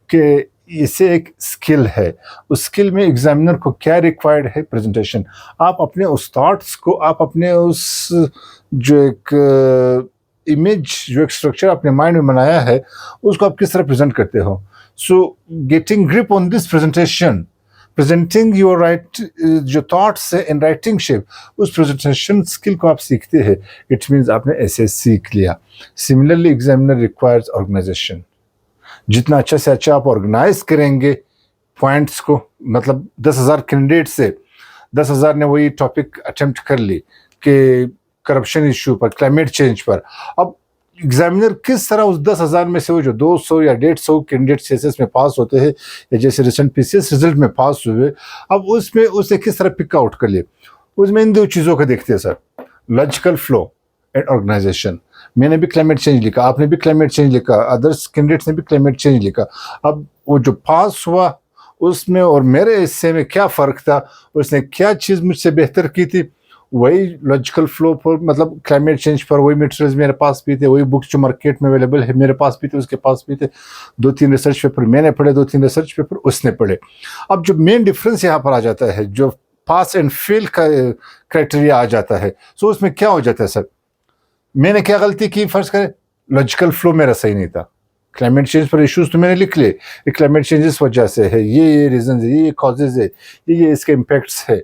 कि इसे एक स्किल है, उस स्किल में एग्जामिनर को क्या रिक्वायर्ड है? प्रेजेंटेशन। आप अपने उस थॉट्स को, आप अपने उस जो एक इमेज, जो एक स्ट्रक्चर आपने माइंड में बनाया है, उसको आप किस तरह प्रेजेंट करते हो। So getting grip on this presentation, presenting your right जो थॉट्स है इन राइटिंग शेप, उस प्रेजेंटेशन स्किल को आप सीखते हैं, इट मीन्स आपने ऐसे सीख लिया। Similarly examiner requires organisation. जितना अच्छा से अच्छा आप ऑर्गेनाइज करेंगे पॉइंट्स को, मतलब 10,000 कैंडिडेट से 10,000 ने वही टॉपिक अटेम्प्ट कर ली कि करप्शन इश्यू पर, क्लाइमेट चेंज पर। अब एग्जामिनर किस तरह उस 10,000 में से वो जो 200 या 150 कैंडिडेट सीएसएस में पास होते हैं, या जैसे रिसेंट पीसीएस रिजल्ट में पास हुए, अब उसमें उसे किस तरह पिक आउट कर लिए, उसमें इन 2 चीज़ों को देखते हैं sir, logical flow and organisation. मैंने भी क्लाइमेट चेंज लिखा, आपने भी क्लाइमेट चेंज लिखा, अदर्स कैंडिडेट्स ने भी क्लाइमेट चेंज लिखा। अब वो जो पास हुआ उसमें और मेरे हिस्से में क्या फ़र्क था, उसने क्या चीज़ मुझसे बेहतर की थी, वही लॉजिकल फ्लो पर, मतलब क्लाइमेट चेंज पर वही मटेरियल्स मेरे पास भी थे, वही बुक्स जो मार्केट में अवेलेबल है मेरे पास भी थे, उसके पास भी थे। 2-3 रिसर्च पेपर मैंने पढ़े, 2-3 रिसर्च पेपर उसने पढ़े। अब जो मेन डिफरेंस यहाँ पर आ जाता है, जो पास एंड फेल का क्राइटेरिया आ जाता है। सो उसमें क्या हो जाता है सर, मैंने क्या गलती की, फर्ज करें लॉजिकल फ्लो मेरा सही नहीं था, क्लाइमेट चेंज पर इश्यूज तो मैंने लिख लिए, ये क्लाइमेट चेंज इस वजह से है, ये रीजन है, ये कॉजेज है, ये इसके इम्पैक्ट्स है।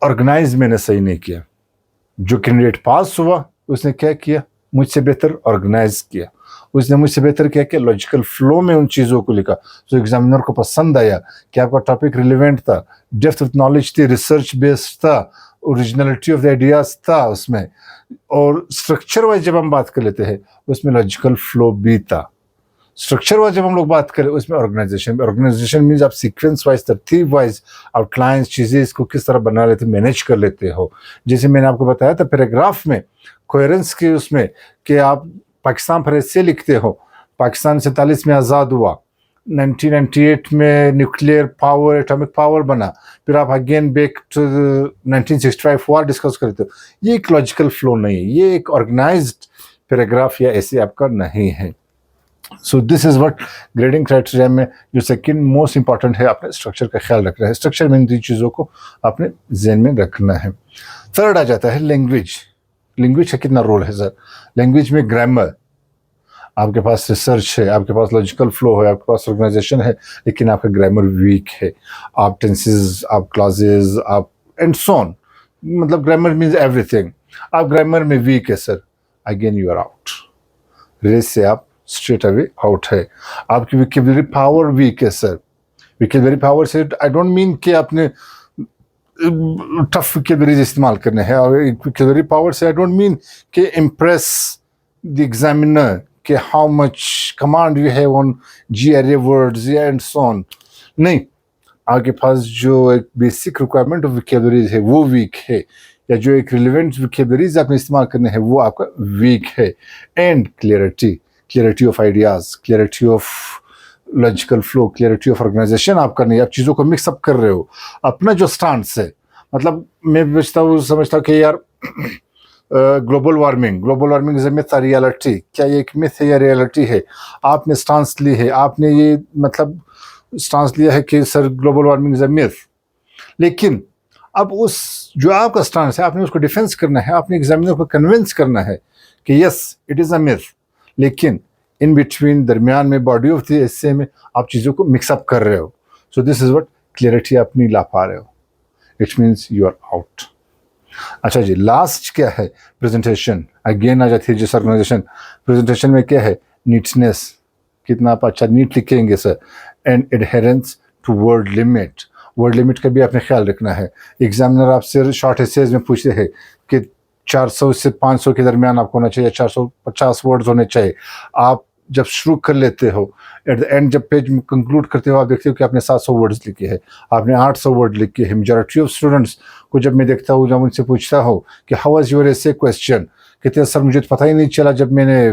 ऑर्गेनाइज मैंने सही नहीं किया। जो कैंडिडेट पास हुआ उसने क्या किया, मुझसे बेहतर ऑर्गेनाइज किया, उसने मुझसे बेहतर क्या किया, लॉजिकल फ्लो में उन चीज़ों को लिखा जो एग्जामिनर को पसंद आया, कि आपका टॉपिक रिलेवेंट था, डेप्थ ऑफ नॉलेज थी, रिसर्च बेस्ड था, ओरिजिनलिटी ऑफ द आइडियाज था उसमें, और स्ट्रक्चर वाइज जब हम बात कर लेते हैं उसमें लॉजिकल फ्लो भी था। स्ट्रक्चर वाइज जब हम लोग बात करें उसमें ऑर्गेनाइजेशन मीन्स आप सीक्वेंस वाइज, तरतीब वाइज आउटलाइंस चीज़ें इसको किस तरह बना लेते, मैनेज कर लेते हो। जैसे मैंने आपको बताया था पैराग्राफ में कोहेरेंस के उसमें, कि आप पाकिस्तान पर ऐसे लिखते हो, पाकिस्तान 47 में आज़ाद हुआ, 1998 में न्यूक्लियर पावर, एटॉमिक पावर बना, फिर आप again back to 1965 war discuss करते हो। ये एक लॉजिकल फ्लो नहीं है, ये एक ऑर्गेनाइज्ड पैराग्राफ या ऐसे आपका नहीं है। सो this is what grading criteria में जो सेकंड मोस्ट इंपॉर्टेंट है, अपने स्ट्रक्चर का ख्याल रखना है। स्ट्रक्चर में इन तीन चीज़ों को अपने जहन में रखना है। थर्ड आ जाता है लैंग्वेज। लैंग्वेज का कितना रोल है सर? लैंग्वेज में ग्रामर, आपके पास रिसर्च है, आपके पास लॉजिकल फ्लो है, आपके पास ऑर्गेनाइजेशन है, लेकिन आपका ग्रामर वीक है। आप टेंसेस, आप क्लॉजेज, आप एंड सो ऑन, मतलब ग्रामर मीन्स एवरीथिंग। आप ग्रामर में वीक है sir, again you are out, race से आप स्ट्रेट अवे आउट है। आपकी विकेबलरी पावर वीक है सर। विकेबलरी पावर से आई डोंट मीन कि आपने टफ विकेबलरीज इस्तेमाल करने हैं, और विकेबलरी पावर से आई डोंट मीन कि इम्प्रेस द एग्जामिनर कि how much command you have on GRA words and so on. नहीं, आपके पास जो एक बेसिक रिक्वायरमेंट ऑफ विकेबलरीज है वो वीक है, या जो एक रिलेवेंट विकेबलरीज आपने इस्तेमाल करने हैं वो आपका वीक है। And clarity of ideas, clarity of logical flow, clarity of organisation आपका नहीं, आप चीज़ों को मिक्सअप कर रहे हो। अपना जो स्टांस है, मतलब मैं समझता हूँ कि यार global warming is a myth, reality, क्या ये एक मिथ है या रियलिटी है? आपने स्टांस ली है, आपने ये मतलब स्टांस लिया है कि sir global warming is a myth, लेकिन अब उस जो आपका स्टांस है आपने उसको डिफेंस करना है, आपने एग्जामिनर को कन्विंस करना है कि yes it is a myth, लेकिन इन बिटवीन दरमियान में बॉडी ऑफ द एसे में आप चीज़ों को मिक्सअप कर रहे हो। So this is what clarity आप नहीं ला पा रहे हो, it means you are out. अच्छा जी, लास्ट क्या है? प्रेजेंटेशन अगेन आ जाती है जिस ऑर्गेनाइजेशन। प्रेजेंटेशन में क्या है? नीटनेस, कितना आप अच्छा नीट लिखेंगे sir, and adherence to word limit. Word limit का भी आपने ख्याल रखना है। एग्जामिनर आपसे शॉर्ट एसेज में पूछते हैं कि 400 से 500 के दरमियान आपको होना चाहिए, 450 वर्ड्स होने चाहिए। आप जब शुरू कर लेते हो, एट द एंड जब पेज कंक्लूड करते हो, आप देखते हो कि आपने 700 वर्ड्स लिखे हैं, आपने 800 वर्ड लिखे हैं। मेजॉरिटी ऑफ स्टूडेंट्स को जब मैं देखता हूँ, जब उनसे पूछता हूँ कि how was your essay question, कहते सर मुझे तो पता ही नहीं चला, जब मैंने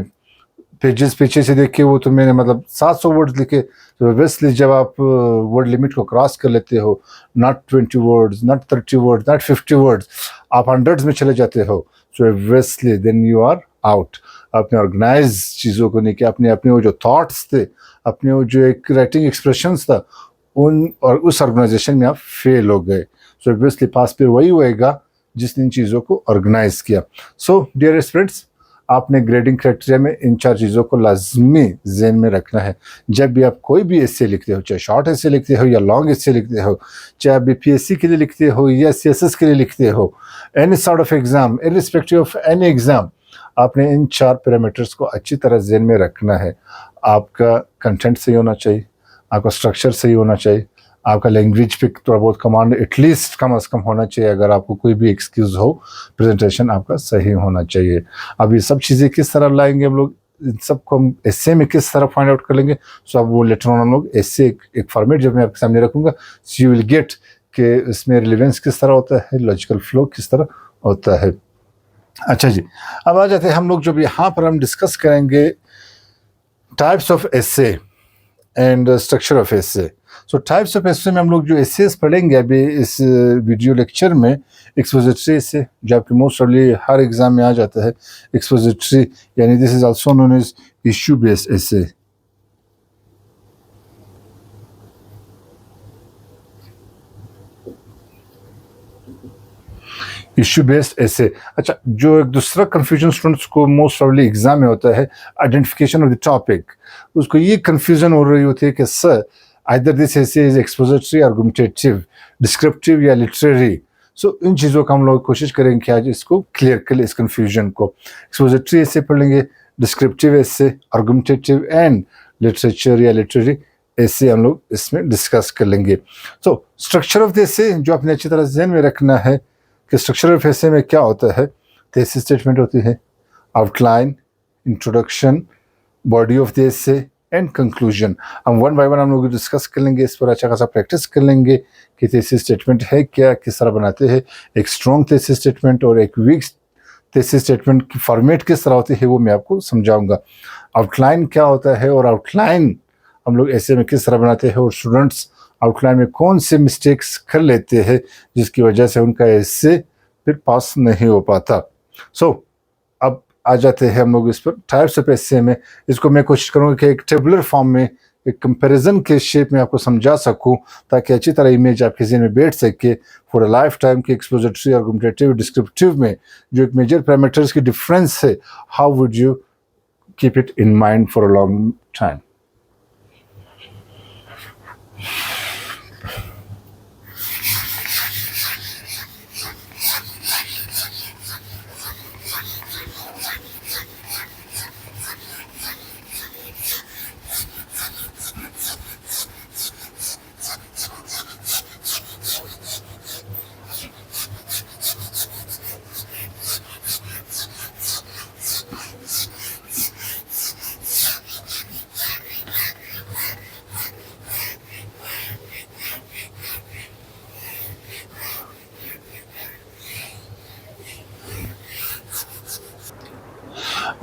पेजेस पीछे से देखे वो तो मैंने मतलब 700 वर्ड्स लिखे। तो ऑब्वियसली जब आप वर्ड लिमिट को क्रॉस कर लेते हो, not 20 words, not 30 words, not 50 words, आप हंड्रेड्स में चले जाते हो, so obviously then you are out. अपने ऑर्गेनाइज चीज़ों को नहीं किया, अपने वो जो थॉट्स थे, अपने वो जो एक राइटिंग एक्सप्रेशंस था, उन और उस ऑर्गेनाइजेशन में आप फेल हो गए। सो ऑब्वियसली पास फिर वही होएगा जिसने इन चीज़ों को ऑर्गेनाइज किया। सो डियर फ्रेंड्स, आपने ग्रेडिंग क्राइटेरिया में इन 4 चीज़ों को लाजमी जहन में रखना है। जब भी आप कोई भी एसे लिखते हो, चाहे शॉर्ट एसे लिखते हो या लॉन्ग एसे लिखते हो, चाहे आप BPSC के लिए लिखते हो या CSS के लिए लिखते हो, any sort of exam, irrespective of any exam, आपने इन 4 पैरामीटर्स को अच्छी तरह जहन में रखना है। आपका कंटेंट सही होना चाहिए, आपका स्ट्रक्चर सही होना चाहिए, आपका लैंग्वेज पे थोड़ा बहुत कमांड एटलीस्ट कम अज़ कम होना चाहिए। अगर आपको कोई भी एक्सक्यूज़ हो, प्रेजेंटेशन आपका सही होना चाहिए। अब ये सब चीज़ें किस तरह लाएंगे हम लोग, इन सबको हम एसे में किस तरह फाइंड आउट कर लेंगे, सो अब वो लेटर ऑन हम लोग एसे एक फॉर्मेट जब मैं आपके सामने रखूँगा, सो यू विल गेट कि इसमें रिलेवेंस किस तरह होता है, लॉजिकल फ्लो किस तरह होता है। अच्छा जी, अब आ जाते हैं हम लोग, जब यहाँ पर हम डिस्कस करेंगे types of essay and structure of essay. So types of essay में हम लोग जो एसेस पढ़ेंगे अभी इस वीडियो लेक्चर में, एक्सपोजिटरी एसे, जो आपके मोस्ट ऑफली हर एग्जाम में आ जाता है। एक्सपोजिटरी यानी this is also known as issue based essay. Issue based essay. अच्छा, जो एक दूसरा कन्फ्यूजन स्टूडेंट्स को मोस्ट प्रॉब्ली एग्जाम में होता है, आइडेंटिफिकेशन ऑफ द टॉपिक, उसको ये कन्फ्यूजन हो रही होती है कि सर आइदर दिस ऐसे इज एक्सपोजिटरी, आर्गुमेंटेटिव, डिस्क्रिप्टिव या लिटरेरी। सो इन चीज़ों का हम लोग कोशिश करेंगे कि आज इसको क्लियर कर ले, इस कन्फ्यूजन को। एक्सपोजिटरी ऐसे पढ़ लेंगे, डिस्क्रिप्टिव ऐसे, आर्गुमेंटेटिव एंड लिटरेचर या लिटरेरी ऐसे हम लोग इसमें डिस्कस कर लेंगे। सो स्ट्रक्चर ऑफ ऐसे जो आपने अच्छी तरह ध्यान में रखना है कि स्ट्रक्चर ऑफ ऐसे में क्या होता है। थीसिस स्टेटमेंट होती है, outline, introduction, body of the ऐसे एंड कंक्लूजन। हम वन बाय वन हम लोग डिस्कस कर लेंगे, इस पर अच्छा खासा प्रैक्टिस कर लेंगे कि थीसिस स्टेटमेंट है क्या, किस तरह बनाते हैं, एक स्ट्रॉन्ग थीसिस स्टेटमेंट और एक वीक थीसिस स्टेटमेंट की फॉर्मेट किस तरह होती है वो मैं आपको समझाऊंगा। आउटलाइन क्या होता है और आउटलाइन हम लोग ऐसे में किस तरह बनाते हैं और स्टूडेंट्स आउटलाइन में कौन से मिस्टेक्स कर लेते हैं जिसकी वजह से उनका ऐसे फिर पास नहीं हो पाता। सो अब आ जाते हैं हम लोग इस पर टाइप्स ऑफ ऐसे में। इसको मैं कोशिश करूँगा कि एक टेबुलर फॉर्म में, एक कंपैरिजन के शेप में आपको समझा सकूं ताकि अच्छी तरह इमेज आपके ज़हन में बैठ सके फॉर अ लाइफ टाइम की एक्सपोजिटरी, आर्गुमेंटेटिव, डिस्क्रिप्टिव में जो एक मेजर पैरामीटर्स की डिफरेंस है, how would you keep it in mind for a long time.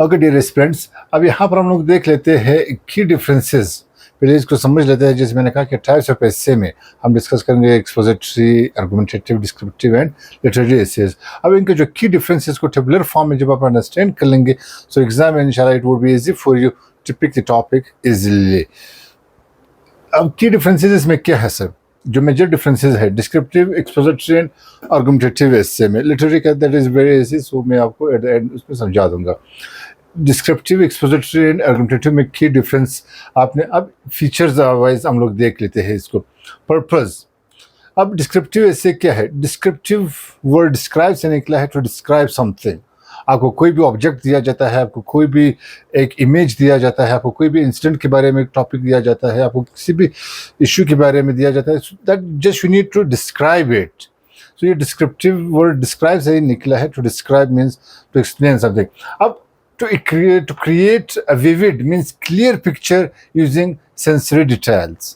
Okay dear students, अब यहाँ पर हम लोग देख लेते हैं की डिफरेंसेस। पहले इसको समझ लेते हैं। जैसे मैंने कहा कि टाइप्स ऑफ एसे में हम डिस्कस करेंगे expository, argumentative, descriptive and literary essays. अब इनके जो की डिफरेंसेस को टेबुलर फॉर्म में जब आप अंडरस्टैंड कर लेंगे सो एग्जाम में इंशाल्लाह it would be easy for you to pick the topic easily. अब की डिफरेंसेस इसमें क्या है सर? जो मेजर डिफरेंसेस है descriptive, expository and argumentative essay में। लिटरेरी का that is very easy, so मैं आपको एट द एंड उसमें समझा दूंगा। डिस्क्रिप्टिव, एक्सपोजिटरी एंड आर्गुमेंटेटिव में की डिफरेंस आपने अब फीचर्स वाइज हम लोग देख लेते हैं इसको। पर्पस, अब डिस्क्रिप्टिव ऐसे क्या है? डिस्क्रिप्टिव वर्ड डिस्क्राइब से निकला है, टू डिस्क्राइब समथिंग। आपको कोई भी ऑब्जेक्ट दिया जाता है, आपको कोई भी एक इमेज दिया जाता है, आपको कोई भी इंसिडेंट के बारे में एक टॉपिक दिया जाता है, आपको किसी भी इश्यू के बारे में दिया जाता है, that just you need to describe it. So ये डिस्क्रिप्टिव वर्ड डिस्क्राइब से ही निकला है। To describe means to explain something. अब to create a vivid means clear picture using sensory details।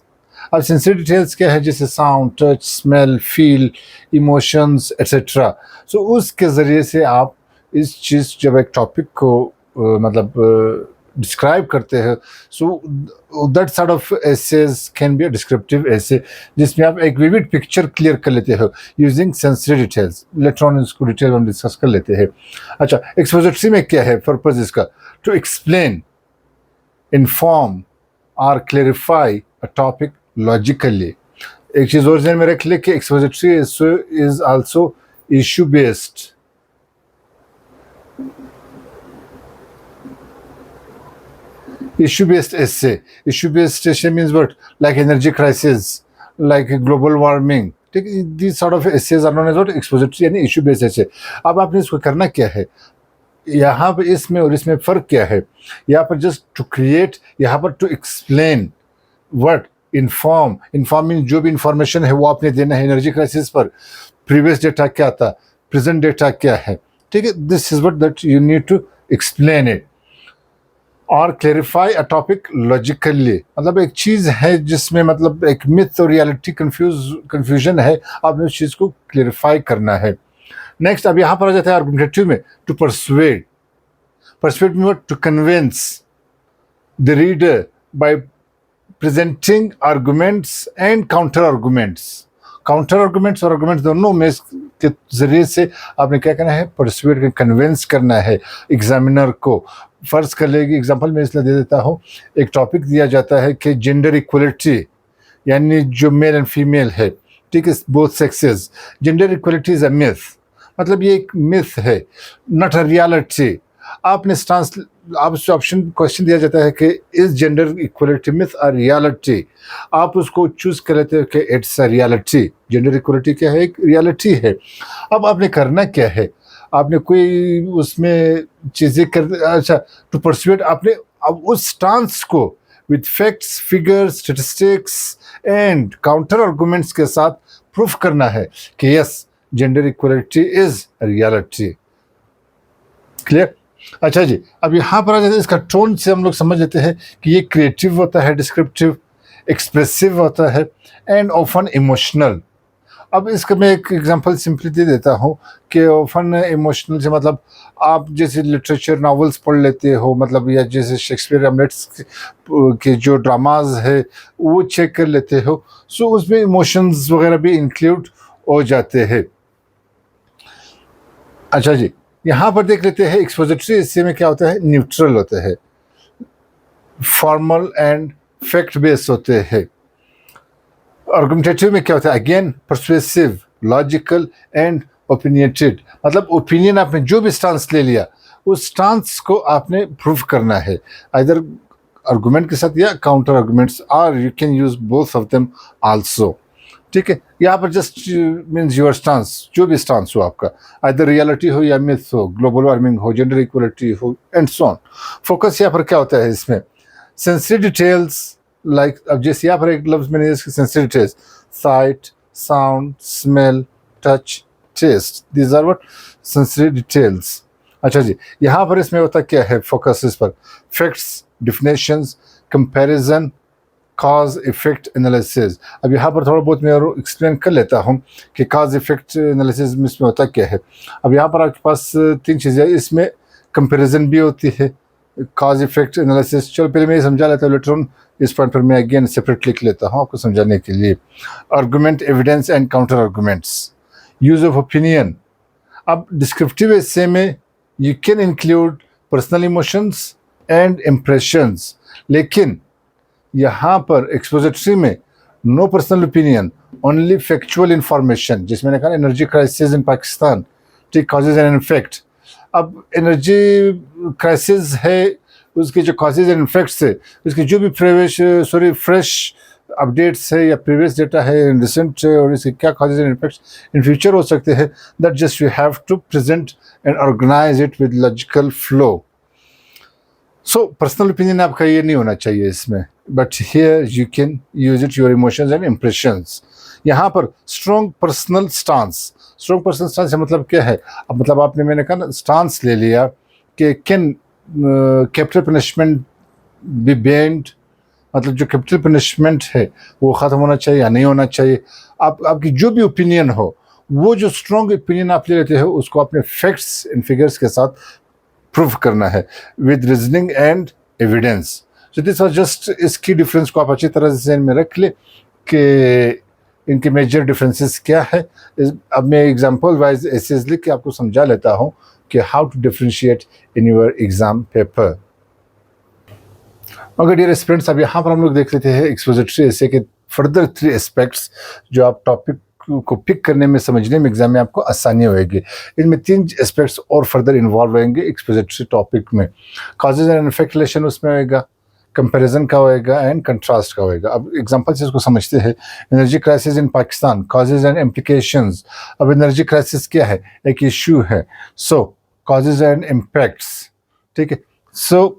अब sensory details क्या है? जैसे sound, touch, smell, feel, emotions etcetera. So उसके ज़रिए से आप इस चीज़ जब एक टॉपिक को मतलब डिस्क्राइब करते हैं, so that sort of essays can be a descriptive essay जिसमें आप एक विविड पिक्चर क्लियर कर लेते हो using sensory details. Later on इसको डिटेल हम डिस्कस कर लेते हैं। अच्छा, एक्सपोजिटरी में क्या है पर्पस इसका? टू एक्सप्लेन, इन्फॉर्म और क्लेरिफाई अ टॉपिक लॉजिकली। एक चीज़ और ध्यान में रख ले कि expository is also issue based. Issue-based essay. Issue-based essay means what? Like energy crisis, like global warming. ठीक है, these sort of essays are known as what? Expository यानी issue-based essay. अब आपने इसको करना क्या है? यहाँ पर इसमें और इसमें फ़र्क क्या है? यहाँ पर just to create, यहाँ पर to explain what? Inform mean जो भी इंफॉर्मेशन है वो आपने देना है। एनर्जी क्राइसिस पर प्रीवियस डेटा क्या था, प्रेजेंट डेटा क्या है, ठीक है, this is what that you need to explain it. और क्लेरिफाई अ टॉपिक लॉजिकली, मतलब एक चीज़ है जिसमें मतलब एक मिथ और रियलिटी कंफ्यूजन है, आपने उस चीज़ को क्लेरिफाई करना है। नेक्स्ट, अब यहाँ पर आ जाता है आर्गुमेंटेटिव में। To persuade, persuade mean to convince the reader by presenting arguments and counter arguments. Counter arguments और आर्गुमेंट्स दोनों में के ज़रिए से आपने क्या करना है? परसुएड, कन्विंस करना है एग्जामिनर को। फ़र्ज़ कर लेगी एग्जांपल मैं इसलिए दे देता हूँ, एक टॉपिक दिया जाता है कि जेंडर इक्वलिटी यानी जो मेल एंड फीमेल है, ठीक है, both sexes, gender equality is a myth. मतलब ये एक मिथ है, नॉट अ रियलिटी। आपने स्टांस, आपसे ऑप्शन क्वेश्चन दिया जाता है कि is gender equality myth a reality, आप उसको चूज कर लेते हो कि it's a reality. Gender equality क्या है? एक रियलिटी है। अब आपने करना क्या है? आपने कोई उसमें चीजें कर, अच्छा, टू परसुएट, आपने अब उस स्टांस को with facts, figures, statistics and counter arguments के साथ प्रूफ करना है कि yes, gender equality is reality. Clear? अच्छा जी, अब यहाँ पर आ जाते हैं, इसका टोन से हम लोग समझ लेते हैं कि ये क्रिएटिव होता है, डिस्क्रिप्टिव, एक्सप्रेसिव होता है एंड ऑफन इमोशनल। अब इसका मैं एक एग्जांपल सिंपली दे देता हूँ कि ऑफन इमोशनल से मतलब आप जैसे लिटरेचर नॉवेल्स पढ़ लेते हो, मतलब या जैसे शेक्सपियर हैमलेट्स के जो ड्रामाज है वो चेक कर लेते हो, सो उसमें इमोशंस वगैरह भी इंक्लूड हो जाते हैं। अच्छा जी, यहाँ पर देख लेते हैं एक्सपोजिटरी हिस्से में क्या होता है, न्यूट्रल होते हैं, फॉर्मल एंड फैक्ट बेस्ड होते हैं। आर्गुमेंटेटिव में क्या होता है, again persuasive, logical and opinionated, मतलब ओपिनियन आपने जो भी स्टांस ले लिया उस स्टांस को आपने प्रूव करना है, इधर आर्गुमेंट के साथ या काउंटर आर्गुमेंट्स, और you can use both of them also. ठीक है, यहाँ पर जस्ट मीन्स योर स्टांस, जो भी स्टांस हो आपका, इधर रियलिटी हो या मिथ हो, ग्लोबल वार्मिंग हो, जेंडर इक्वलिटी हो एंड सो ऑन। फोकस यहाँ पर क्या होता है इसमें, सेंसिटिव डिटेल्स, लाइक अब जैसे यहाँ पर एक लफ्ज मैंने इसके sensitive details, sight, sound, smell, touch, taste, these are what sensitive details. अच्छा जी, यहाँ पर इसमें होता क्या है, फोकस इस पर, facts, definitions, comparison, cause effect analysis. अब यहाँ पर थोड़ा बहुत मैं और एक्सप्लेन कर लेता हूँ कि कॉज इफेक्ट एनालिसिस में इसमें होता क्या है। अब यहाँ पर आपके पास तीन चीज़ें, इसमें कंपैरिजन भी होती है, कॉज इफेक्ट एनालिसिस। चलो पहले मैं ये समझा लेता हूँ, लेटर ऑन इस पॉइंट पर मैं अगेन सेपरेट लिख लेता हूँ आपको समझाने के लिए। Argument, evidence and counter arguments, use of opinion. अब डिस्क्रिप्टिव हिस्से में you can include personal emotions and impressions, लेकिन यहाँ पर एक्सपोजिटरी में no personal opinion, only factual information. जिसमें मैंने कहा एनर्जी क्राइसिस इन पाकिस्तान, ठीक, कॉजेज एंड इफेक्ट। अब एनर्जी क्राइसिस है, उसके जो कॉजेज एंड इफेक्ट्स है, उसकी जो भी फ्रेश अपडेट्स है या प्रीवियस डेटा है, रिसेंट है, और इसके क्या causes and effects in future हो सकते हैं, that just you have to present and organise it with logical flow. So personal opinion आपका ये नहीं होना चाहिए इसमें, but here you can use it your emotions and impressions. यहाँ पर strong personal stance, strong personal stance मतलब क्या है, अब मतलब आपने, मैंने कहा ना, स्टांस ले लिया कि can capital punishment B bend, मतलब जो कैपिटल पनिशमेंट है वो ख़त्म होना चाहिए या नहीं होना चाहिए। आपकी जो भी ओपिनियन हो, वो जो स्ट्रॉन्ग ओपिनियन आप ले लेते हो उसको अपने फैक्ट्स एंड फिगर्स के साथ प्रूफ करना है with reasoning and evidence. So this was just, इसकी डिफरेंस को आप अच्छी तरह से ध्यान में रख ले कि इनके मेजर डिफरेंसेस क्या है। अब मैं एग्जांपल वाइज ऐसे लिख के आपको समझा लेता हूँ कि how to differentiate in your exam paper. Okay dear students, अब यहाँ पर हम लोग देख लेते हैं एक्सपोजिटरी ऐसे के फर्दर 3 एस्पेक्ट्स जो आप टॉपिक को पिक करने में, समझने में एग्जाम में आपको आसानी होगी। इनमें 3 एस्पेक्ट्स और फर्दर इन्वॉल्व होंगे एक्सपोजिटरी टॉपिक में। कॉजेज एंड इफेक्ट रिलेशन उसमें होएगा, कंपैरिजन का होएगा एंड कंट्रास्ट का होएगा। अब एग्जांपल से इसको समझते हैं। Energy crisis in Pakistan, causes and implications. अब एनर्जी क्राइसिस क्या है, एक इशू है, सो कॉजेज एंड इम्पैक्ट्स, ठीक है। सो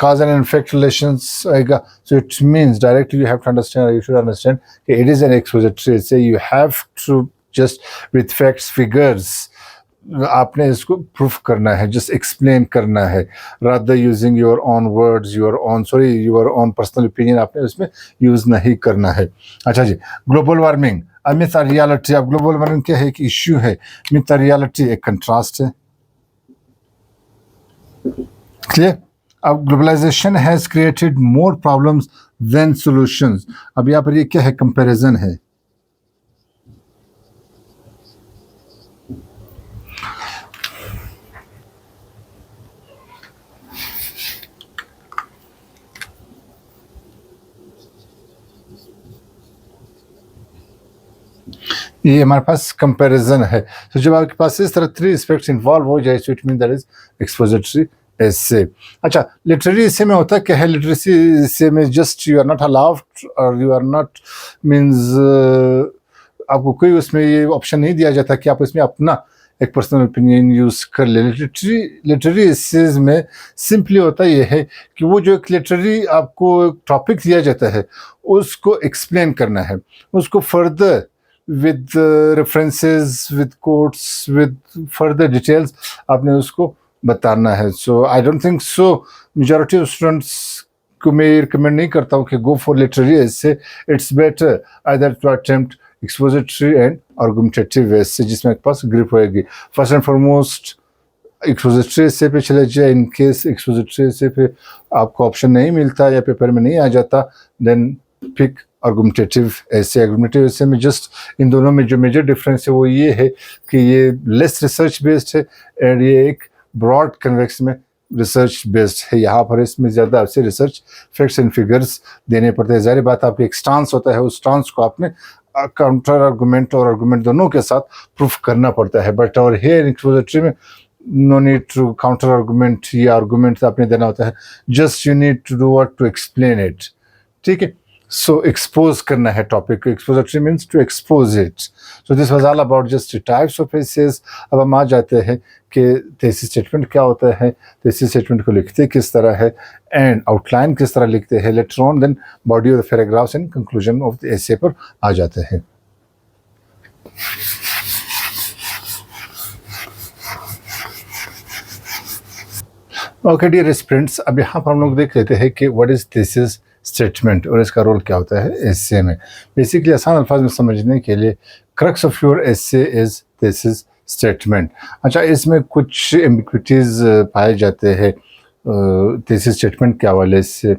cause and effect relations आएगा, so it means directly you have to understand, or you should understand that it is an expository, so you have to just with facts, figures, आपने इसको proof करना है, just explain करना है, rather using your own words, your own personal opinion आपने उसमें use नहीं करना है। अच्छा जी, ग्लोबल वार्मिंग, मिथ और रियलिटी। अब ग्लोबल वार्मिंग क्या है, एक इश्यू है, मिथ और रियलिटी एक कंट्रास्ट है। क्लियर? अब globalisation has created more problems than solutions. अब यहाँ पर ये क्या है, कंपैरिजन है। ये हमारे पास कंपैरिजन है। तो जब आपके पास इस तरह 3 एस्पेक्ट्स इन्वॉल्व हो जाए, so it mean that is expository essay. अच्छा, लिटरेरी एसे में होता क्या है? लिटरेसी एसे में just you are not allowed और यू आर नॉट मीन्स आपको कोई उसमें ये ऑप्शन नहीं दिया जाता कि आप इसमें अपना एक पर्सनल ओपिनियन यूज कर ले। लिटरेरी एसेज में सिंपली होता ये है कि वो जो एक लिटरेरी आपको टॉपिक दिया जाता है उसको एक्सप्लेन करना है, उसको further with references, with quotes, with further details आपने उसको बताना है। So I don't think so majority of students को मैं रिकमेंड नहीं करता हूँ कि go for literary essay. It's better either to attempt expository and argumentative essay जिसमें आपके पास ग्रिप होएगी। First and foremost expository essay पे चले जाए। इन केस एक्सपोजिटरी एसे पे आपको ऑप्शन नहीं मिलता या पेपर में नहीं आ जाता, देन पिक आर्गुमेंटेटिव एसे। आर्गुमेंटेटिव एसे में जस्ट इन दोनों में जो मेजर डिफरेंस है वो ये है कि ये लेस रिसर्च बेस्ड है एंड ये एक ब्रॉड कन्वेक्स में रिसर्च बेस्ड है। यहाँ पर इसमें ज़्यादा आपसे रिसर्च फैक्ट्स एंड फिगर्स देने पड़ते हैं। ज़ाहिर बात आपकी एक स्टांस होता है, उस स्टांस को आपने काउंटर आर्गुमेंट और आर्गुमेंट दोनों के साथ प्रूफ करना पड़ता है। बट और हियर एक्सपोजिटरी में no need to counter argument या आर्गुमेंट आपने देना होता है, just you need to do what to explain it. ठीक है, सो एक्सपोज करना है टॉपिक को। Expository means to expose it. So this was all about just types of essays. अब हम आ जाते हैं कि थीसिस स्टेटमेंट क्या होता है, थीसिस स्टेटमेंट को लिखते किस तरह है एंड आउटलाइन किस तरह लिखते हैं। Later on then body of the paragraphs and conclusion of the essay पर आ जाते हैं। ओके डियर एस्पिरेंट्स, अब यहाँ पर हम लोग देख लेते हैं कि व्हाट इज थीसिस स्टेटमेंट और इसका रोल क्या होता है एसे में। बेसिकली आसान अल्फाज में समझने के लिए crux of your essay is thesis statement. अच्छा, इसमें कुछ एम्बिग्विटीज पाए जाते हैं थीसिस स्टेटमेंट के हवाले से।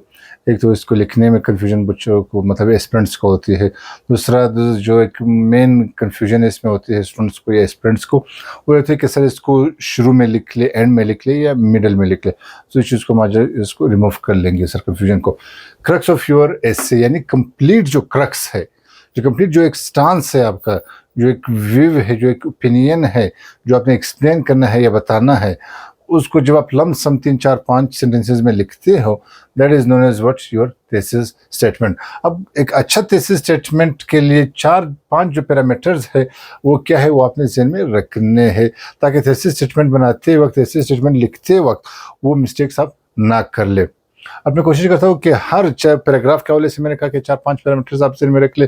एक तो इसको लिखने में कन्फ्यूजन बच्चों को मतलब एस्पिरेंट्स को होती है। दूसरा जो एक मेन कन्फ्यूजन इसमें होती है स्टूडेंट्स को या एस्पिरेंट्स को, वो होती है कि सर इसको शुरू में लिख ले, एंड में लिख ले या मिडल में लिख ले। तो इस चीज़ को माजर इसको रिमूव कर लेंगे सर कन्फ्यूजन को। क्रक्स ऑफ योर एसे यानी कंप्लीट जो क्रक्स है, जो कंप्लीट जो एक स्टांस है आपका, जो एक व्यू है, जो एक ओपिनियन है, जो आपने एक्सप्लेन करना है या बताना है, उसको जब आप लमसम 3, 4, 5 सेंटेंसेस में लिखते हो, that is known as what your thesis statement. अब एक अच्छा थीसिस स्टेटमेंट के लिए 4-5 जो पैरामीटर्स है वो क्या है, वो आपने ज़हन में रखने हैं ताकि थीसिस स्टेटमेंट बनाते वक्त, थीसिस स्टेटमेंट लिखते वक्त वो मिस्टेक्स आप ना कर ले। अब मैं कोशिश करता हूँ कि हर पैराग्राफ के हवाले से मैंने कहा कि 4-5 पैरामीटर्स आप ज़हन में रख ले।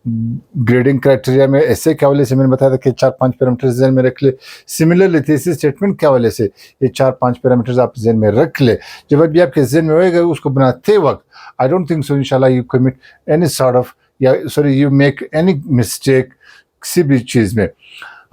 ग्रेडिंग क्राइटेरिया में ऐसे के हवाले से मैंने बताया था कि 4-5 पैरामीटर्स ज़हन में रख ले। सिमिलरली थीसिस स्टेटमेंट के हवाले से ये 4-5 पैरामीटर्स आप ज़हन में रख ले। जब भी आपके ज़हन में होएगा उसको बनाते वक्त, आई डोंट थिंक सो इंशाल्लाह you commit any sort of you make any mistake किसी भी चीज़ में।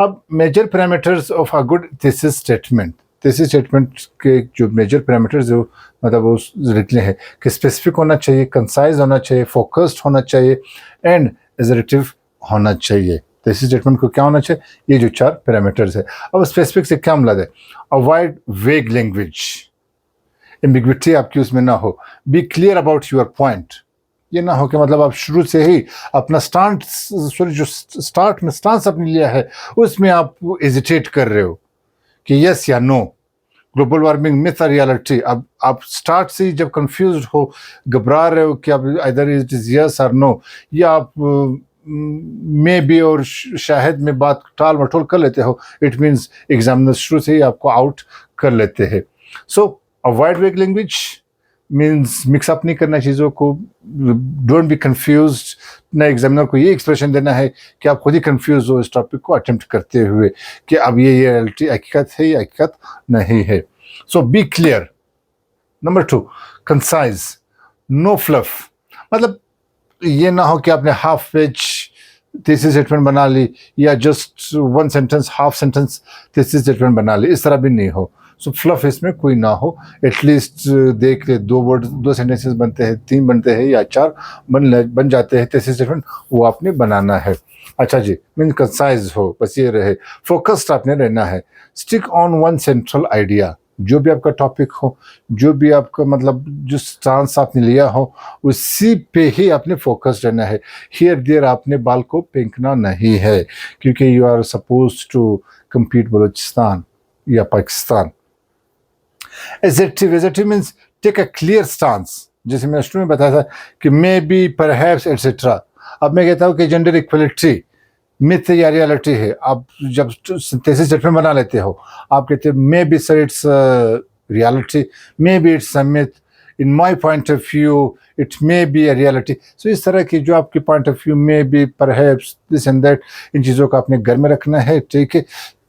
अब major parameters of a good thesis statement, thesis statement के जो मेजर पैरामीटर्स जो मतलब वो लिखने हैं कि स्पेसिफिक होना चाहिए, कंसाइज होना चाहिए, फोकस्ड होना चाहिए एंड एजरेटिव होना चाहिए। थीसिस स्टेटमेंट को क्या होना चाहिए, ये जो 4 पैरामीटर्स है। अब स्पेसिफिक से क्या मतलब है, अवॉइड वेग लैंग्वेज, एम्बिग्विटी आपकी उसमें ना हो, be clear about your point. ये ना हो कि मतलब आप शुरू से ही अपना जो स्टार्ट में स्टांस आपने लिया है उसमें आप एजिटेट कर रहे हो कि यस या नो, ग्लोबल वार्मिंग मिथ और रियलिटी। अब आप स्टार्ट से ही जब कंफ्यूज हो, घबरा रहे हो कि आप इधर इट इज यस और नो, या आप मे बी और शायद में बात टाल मटोल कर लेते हो, इट मीन्स एग्जामिनर शुरू से ही आपको आउट कर लेते हैं। सो अवॉइड वेग लैंग्वेज मीन्स मिक्स अप नहीं करना चीज़ों को, डोंट बी कंफ्यूज्ड। ना एग्जामिनर को ये एक्सप्रेशन देना है कि आप खुद ही कंफ्यूज हो इस टॉपिक को अटेम्प्ट करते हुए कि अब ये रियलिटी हकीकत है या हकीकत नहीं है। So be clear. Number 2, concise, no fluff. मतलब ये ना हो कि आपने हाफ पेज थीसिस स्टेटमेंट बना ली या just 1 sentence, half sentence thesis statement बना ली, इस तरह भी नहीं हो। सो फ्लफ इसमें कोई ना हो। एटलीस्ट देख ले 2 वर्ड, 2 सेंटेंसेस बनते हैं, 3 बनते हैं या 4 बन जाते हैं थीसिस स्टेटमेंट, वो आपने बनाना है। अच्छा जी, मीन कंसाइज हो, बस ये रहे। फोकस्ड आपने रहना है। Stick on one central idea, जो भी आपका टॉपिक हो, जो भी आपका मतलब जो स्टांस आपने लिया हो, उसी पे ही आपने फोकस रहना है। हियर देयर आपने बाल को फेंकना नहीं है, क्योंकि you are suppose to compete Balochistan या Pakistan. Assertive means take a clear stance. जैसे मैंने शुरू में बताया था कि मे बी परहैप्स एटसेट्रा। अब मैं कहता हूँ कि जेंडर इक्वलिटी मिथ या रियलिटी है। आप जब थीसिस स्टेटमेंट बना लेते हो, आप कहते हो maybe sir it's reality, maybe it's a myth, in my point of view it may be a reality. So इस तरह की जो आपके point of view maybe perhaps this and that, इन चीज़ों को अपने घर में रखना है, ठीक है,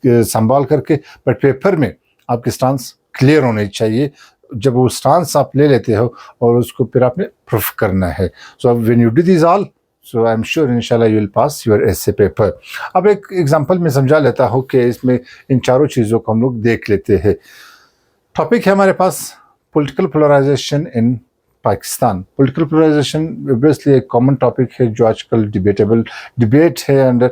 संभाल करके। बट पेपर में आपके स्टांस क्लियर होने चाहिए। जब वो स्टांस आप ले लेते हो और उसको फिर आपने प्रूफ करना है। So when you do this all, so I am sure इंशाल्लाह you will pass your essay paper. अब एक एग्जांपल में समझा लेता हूँ कि इसमें इन चारों चीज़ों को हम लोग देख लेते हैं। टॉपिक है हमारे पास political polarisation in Pakistan. Political polarisation obviously एक कॉमन टॉपिक है जो आजकल डिबेट है अंडर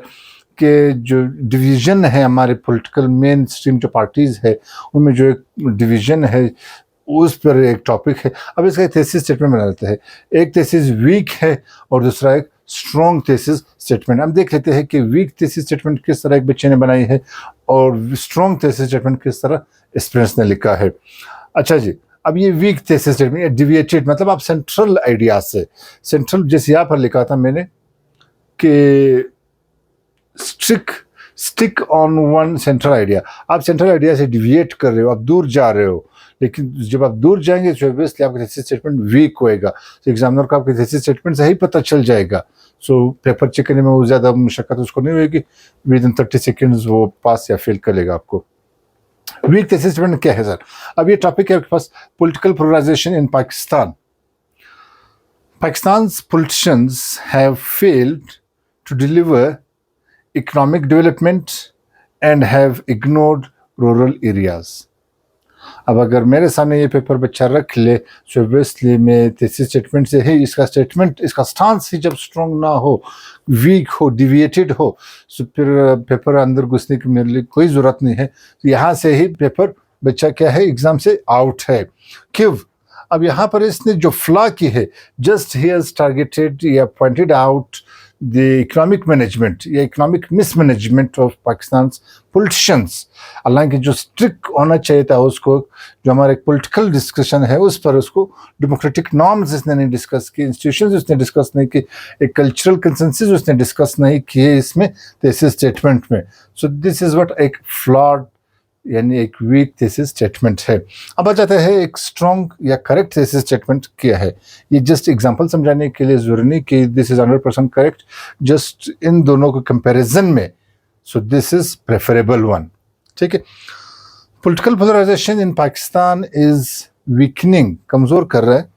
के जो डिवीज़न है हमारे पॉलिटिकल मेन स्ट्रीम जो पार्टीज़ है उनमें जो एक डिवीज़न है उस पर एक टॉपिक है। अब इसका थीसिस स्टेटमेंट बना लेते हैं। एक थीसिस वीक है और दूसरा एक स्ट्रॉन्ग थीसिस स्टेटमेंट। हम देख लेते हैं कि वीक थीसिस स्टेटमेंट किस तरह एक बच्चे ने बनाई है और स्ट्रॉन्ग थीसिस स्टेटमेंट किस तरह स्टूडेंट्स ने लिखा है। अच्छा जी, अब ये वीक थीसिस स्टेटमेंट डिविएटेड मतलब आप सेंट्रल आइडिया से, सेंट्रल जैसे यहाँ पर लिखा था मैंने कि stick on one central idea. आप सेंट्रल आइडिया से डिविएट कर रहे हो, आप दूर जा रहे हो, लेकिन जब आप दूर जाएंगे तो ऑब्वियसली आपका थीसिस स्टेटमेंट वीक होएगा। तो एग्जामिनर को आपके थीसिस स्टेटमेंट से ही पता चल जाएगा। सो पेपर चेक करने में वो ज़्यादा मुशक्कत उसको नहीं होगी, विद इन 30 सेकेंड्स वो पास या फेल कर लेगा आपको। वीक थीसिस स्टेटमेंट क्या है सर? अब ये टॉपिक है आपके पास political polarisation in Pakistan. Pakistan's politicians have failed to deliver economic development and have ignored rural areas. अब अगर मेरे सामने ये पेपर बच्चा रख ले तो ऑब्वियसली मैं थीसिस स्टेटमेंट से ही इसका स्टेटमेंट, इसका स्टांस ही जब स्ट्रॉन्ग ना हो, वीक हो, डिविएटेड हो, तो फिर पेपर अंदर घुसने की मेरे लिए कोई ज़रूरत नहीं है। तो यहाँ से ही पेपर बच्चा क्या है, एग्ज़ाम से आउट है। क्यों? अब यहाँ पर इसने जो फ्लॉ की है, जस्ट ही हैज टारगेटेड या pointed out the economic management या economic mismanagement of Pakistan politicians. हालांकि जो स्ट्रिक्ट होना चाहिए था उसको, जो हमारा एक पॉलिटिकल डिस्कशन है उस पर उसको डेमोक्रेटिक नॉर्म्स इसने नहीं डिस्कस की, इंस्टीट्यूशंस उसने डिस्कस नहीं की, एक कल्चरल कंसेंसस उसने डिस्कस नहीं किए इसमें थीसिस स्टेटमेंट में। सो दिस इज़ व्हाट एक फ्लॉड यानी एक वीक थीसिस स्टेटमेंट है। अब आ जाता है एक स्ट्रॉन्ग या करेक्ट थीसिस स्टेटमेंट क्या है। ये जस्ट एग्जांपल समझाने के लिए ज़रूरी नहीं कि दिस इज़ 100% करेक्ट, जस्ट इन दोनों के कंपैरिजन में। So this is preferable one, ठीक है। Political polarisation in Pakistan is weakening, कमज़ोर कर रहा है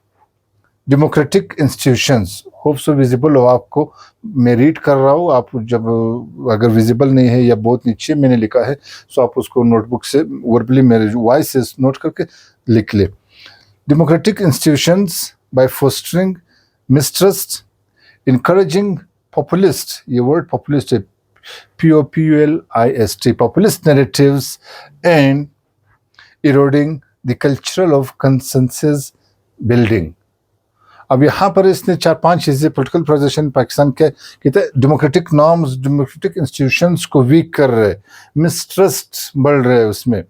democratic institutions. Hope so visible हो आपको, मैं रीड कर रहा हूँ, आप जब अगर विजिबल नहीं है या बहुत नीचे मैंने लिखा है तो आप उसको नोटबुक से वर्बली मेरे वॉइस से नोट करके लिख ले। Democratic institutions by fostering mistrust, encouraging populist, ये वर्ड पॉपुलिस्ट है, POPULIST, populist narratives and eroding the cultural of consensus building। अब यहाँ पर इसने 4-5 चीज़ें पॉलिटिकल पोलराइजेशन पाकिस्तान के कहते हैं, डेमोक्रेटिक नॉर्म्स, डेमोक्रेटिक इंस्टीट्यूशंस को वीक कर रहे, मिसट्रस्ट बढ़ रहे उसमें,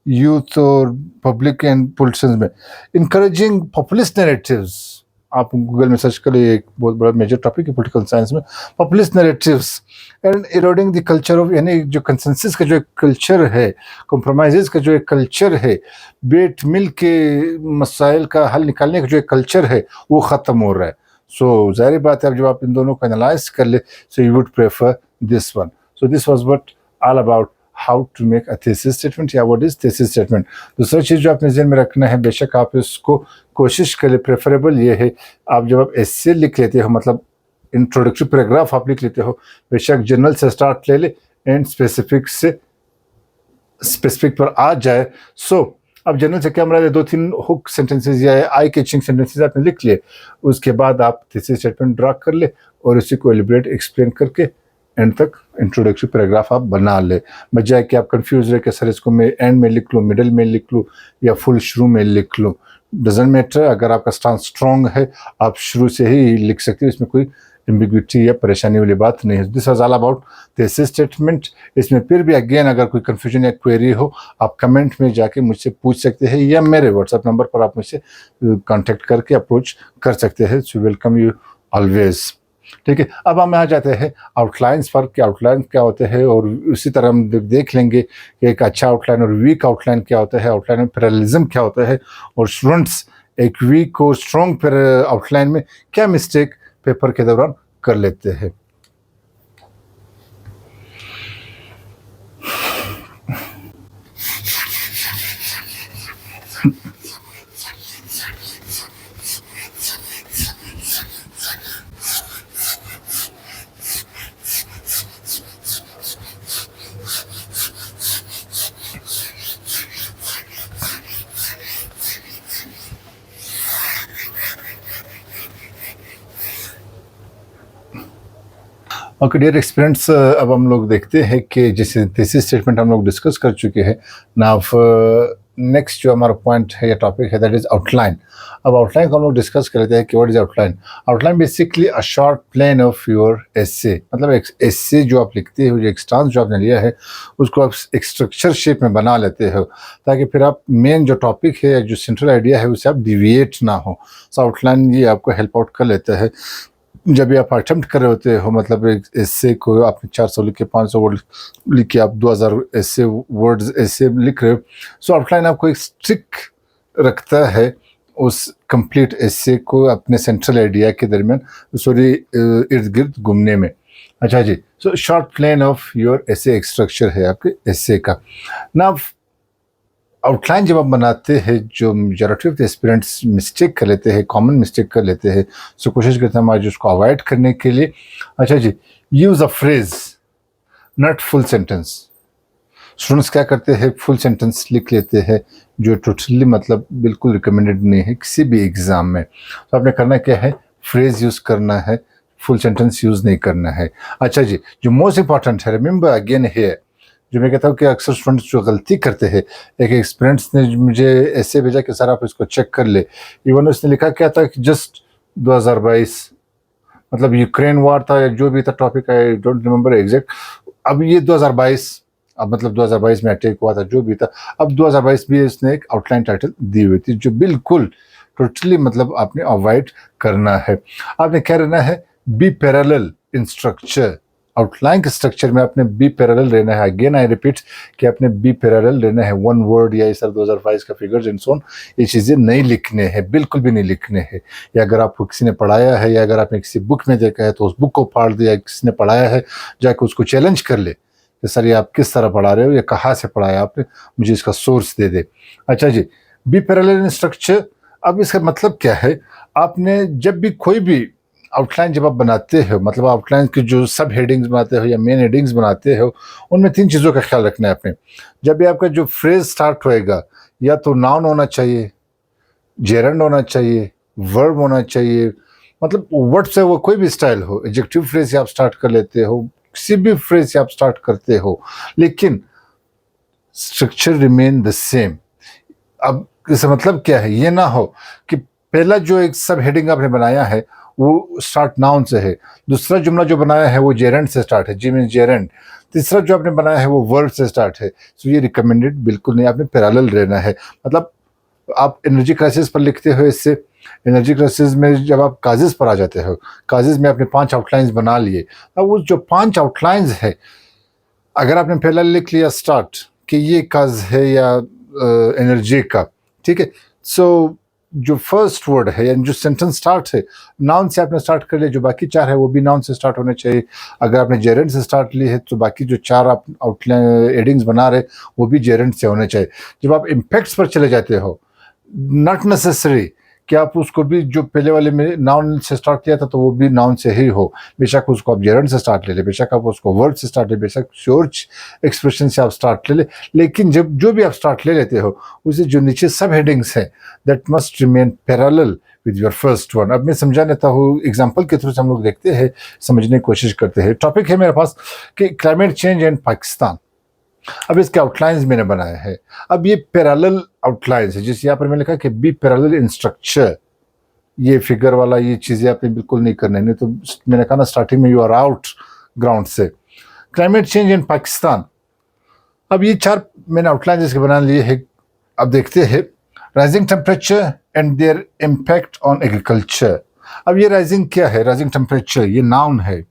यूथ और पब्लिक एंड पॉलिटिशियंस में, इनकरेजिंग पॉपुलिस्ट नैरेटिव्स। आप गूगल में सर्च करिए, एक बहुत बड़ा मेजर टॉपिक है पॉलिटिकल साइंस में, populist narratives and eroding the culture of, यानी जो कंसेंसस का जो एक कल्चर है, कॉम्प्रोमाइज़ का जो एक कल्चर है, बैठ मिल के मसाइल का हल निकालने का जो एक कल्चर है वो ख़त्म हो रहा है। सो जाहिर बात है अब जब आप इन दोनों को एनालाइज कर ले, so you would prefer this one. So this was what all about how to make a thesis statement या व्हाट इज थीसिस स्टेटमेंट। दूसरा चीज़ जो आपने ज़हन में रखना है, बेशक आप इसको कोशिश करें, प्रेफरेबल ये है आप जब आप एसे लिख लेते हो, मतलब इंट्रोडक्टरी पैराग्राफ आप लिख लेते हो, बेशक जनरल से स्टार्ट ले ले एंड स्पेसिफिक से स्पेसिफिक पर आ जाए। सो अब जनरल से क्या मराद है, 2-3 हुक सेंटेंसेस या आई कैचिंग सेंटेंसेस आपने लिख लिए, उसके बाद आप थीसिस स्टेटमेंट ड्रा कर ले और उसी को एलिब्रेट एक्सप्लेन करके एंड तक इंट्रोडक्टरी पैराग्राफ आप बना ले, बजाय कि आप कंफ्यूज रहे कि सर इसको मैं एंड में लिख लूँ, मिडिल में लिख लूँ या फुल शुरू में लिख लूँ। डजेंट मैटर, अगर आपका स्टांस स्ट्रॉन्ग है आप शुरू से ही लिख सकते हो, इसमें कोई एम्बिग्विटी या परेशानी वाली बात नहीं है। This was all about thesis statement. इसमें फिर भी अगेन अगर कोई कन्फ्यूजन या क्वेरी हो आप कमेंट में जाके मुझसे पूछ सकते हैं या मेरे व्हाट्सएप नंबर पर आप मुझसे कांटेक्ट करके अप्रोच कर सकते हैं। So welcome you always. ठीक है, अब हम यहाँ जाते हैं आउटलाइंस पर कि आउटलाइन क्या होते हैं, और उसी तरह हम देख लेंगे कि एक अच्छा आउटलाइन और वीक आउटलाइन क्या होता है, आउटलाइन में पैरेललिज्म क्या होता है, और स्टूडेंट्स एक वीक और स्ट्रॉन्ग आउटलाइन में क्या मिस्टेक पेपर के दौरान कर लेते हैं। ओके डियर एक्सपीरियंस, अब हम लोग देखते हैं कि जैसे थीसिस स्टेटमेंट हम लोग डिस्कस कर चुके हैं ना। नेक्स्ट जो हमारा पॉइंट है या टॉपिक है दैट इज आउटलाइन। अब आउटलाइन को हम लोग डिस्कस कर लेते हैं कि what is outline. Outline basically a short plan of your एसे, मतलब एक एसे जो आप लिखते हो, जो एक स्टांस जो आपने लिया है उसको आप एक स्ट्रक्चर शेप में बना लेते हो, ताकि फिर आप मेन जो टॉपिक है या जो सेंट्रल आइडिया है उससे आप डिविएट ना हो। सो आउटलाइन ये आपको हेल्प आउट कर लेता है जब भी आप अटेम्प्ट कर रहे होते हो, मतलब एक एसे को आपने 400 लिख के 500 वर्ड लिख के आप 2000 ऐसे वर्ड्स ऐसे लिख रहे हो। सो आउटलाइन आपको एक स्ट्रिक रखता है उस कंप्लीट एसे को अपने सेंट्रल आइडिया के दरमियान इर्द गिर्द घूमने में। अच्छा जी, so short plan of your essay एक स्ट्रक्चर है आपके एसे का ना। आउटलाइन जब आप बनाते हैं, जो majority of the aspirants mistake कर लेते हैं, कॉमन मिस्टेक कर लेते हैं, सो कोशिश करते हैं आज उसको अवॉइड करने के लिए। अच्छा जी, use a phrase not full sentence. Students क्या करते हैं, फुल सेंटेंस लिख लेते हैं जो टोटली मतलब बिल्कुल रिकमेंडेड नहीं है किसी भी एग्ज़ाम में। तो आपने करना क्या है, फ्रेज यूज़ करना है, फुल सेंटेंस यूज़ नहीं करना है। अच्छा जी, जो मोस्ट इंपॉर्टेंट है, रिमेंबर अगेन है, जो मैं कहता हूँ कि अक्सर स्टूडेंट्स जो गलती करते हैं, एक एक्सपीरियंस ने मुझे ऐसे भेजा कि सर आप इसको चेक कर ले। इवन उसने लिखा क्या था कि जस्ट 2022, मतलब यूक्रेन वॉर था या जो भी था topic, I don't remember exact. अब ये 2022, अब मतलब 2022 में अटैक हुआ था जो भी था, अब 2022 भी इसने एक आउटलाइन टाइटल दी हुई थी जो बिल्कुल टोटली मतलब आपने अवॉइड करना है। आपने क्या रहना है, be parallel in structure. Outline के स्ट्रक्चर में आपने बी पैरेलल रहना है। अगेन आई रिपीट कि आपने बी पैरेलल रहना है। वन वर्ड या इस 2022 का फिगर्स एंड सोन ये चीज़ें नहीं लिखने हैं, बिल्कुल भी नहीं लिखने हैं। या अगर आपको किसी ने पढ़ाया है या अगर आपने किसी बुक में देखा है तो उस बुक को फाड़ दिया, किसी ने पढ़ाया है जाकर उसको चैलेंज कर ले कि सर ये आप किस तरह पढ़ा रहे हो, या कहाँ से पढ़ाया आपने, मुझे इसका सोर्स दे दे। अच्छा जी, बी पैरेलल इन स्ट्रक्चर। अब इसका मतलब क्या है, आपने जब भी कोई भी आउटलाइन जब आप बनाते हो, मतलब आउटलाइन की जो सब हेडिंग्स बनाते हो या मेन हेडिंग्स बनाते हो, उनमें 3 चीज़ों का ख्याल रखना है आपने। जब भी आपका जो फ्रेज स्टार्ट होएगा, या तो नाउन होना चाहिए, जेरंड होना चाहिए, वर्ब होना चाहिए, मतलब वर्ड से वो कोई भी स्टाइल हो, एडजेक्टिव फ्रेज से आप स्टार्ट कर लेते हो, किसी भी फ्रेज से आप स्टार्ट करते हो, लेकिन स्ट्रक्चर रिमेन द सेम। अब इसका मतलब क्या है, ये ना हो कि पहला जो एक सब हेडिंग आपने बनाया है वो स्टार्ट नाउन से है, दूसरा जुमला जो बनाया है वो जेरेंट से स्टार्ट है, जी मीन जेरेंट, तीसरा जो आपने बनाया है वो वर्ब से स्टार्ट है। सो ये रिकमेंडेड बिल्कुल नहीं, आपने पैरेलल रहना है। मतलब आप एनर्जी क्राइसिस पर लिखते हो, इससे एनर्जी क्राइसिस में जब आप काजिज पर आ जाते हो, काजिज में आपने 5 आउटलाइंस बना लिए। अब वो जो 5 आउटलाइंस है, अगर आपने पहला लिख लिया स्टार्ट कि ये काज है या एनर्जी का, ठीक है, सो जो फर्स्ट वर्ड है यानी जो सेंटेंस स्टार्ट है नाउन से आपने स्टार्ट कर लिया, जो बाकी 4 है वो भी नाउन से स्टार्ट होने चाहिए। अगर आपने जेरेंट से स्टार्ट ली है तो बाकी जो 4 आप आउटलाइन एडिंग्स बना रहे वो भी जेरेंट से होने चाहिए। जब आप इम्पैक्ट्स पर चले जाते हो, नॉट नेसेसरी कि आप उसको भी जो पहले वाले में नाउन से स्टार्ट किया था तो वो भी नाउन से ही हो, बेशक उसको आप जेरेंट से स्टार्ट ले ले, बेशक आप उसको वर्ड से स्टार्ट ले, बेशक शोर्च एक्सप्रेशन से आप स्टार्ट ले ले, लेकिन जब जो भी आप स्टार्ट ले लेते हो उसे जो नीचे सब हेडिंग्स हैं that must remain parallel with your first one. अब मैं समझा लेता हूँ एग्जाम्पल के थ्रू से हम लोग देखते हैं, समझने की कोशिश करते हैं. टॉपिक है मेरे पास कि क्लाइमेट चेंज एंड पाकिस्तान. अब इसके आउटलाइंस मैंने बनाए हैं. अब ये पैरेलल आउटलाइंस है, जिस यहाँ पर मैंने लिखा कि बी पैरेलल इन स्ट्रक्चर. ये फिगर वाला ये चीज़ें आपने बिल्कुल नहीं करना है, नहीं तो मैंने कहा ना स्टार्टिंग में यू आर आउट ग्राउंड से. Climate change in Pakistan. अब ये 4 मैंने आउटलाइन इसके बना लिए हैं. अब देखते हैं rising temperature and their impact on agriculture. अब ये राइजिंग क्या है? राइजिंग टेम्परेचर ये नाउन है.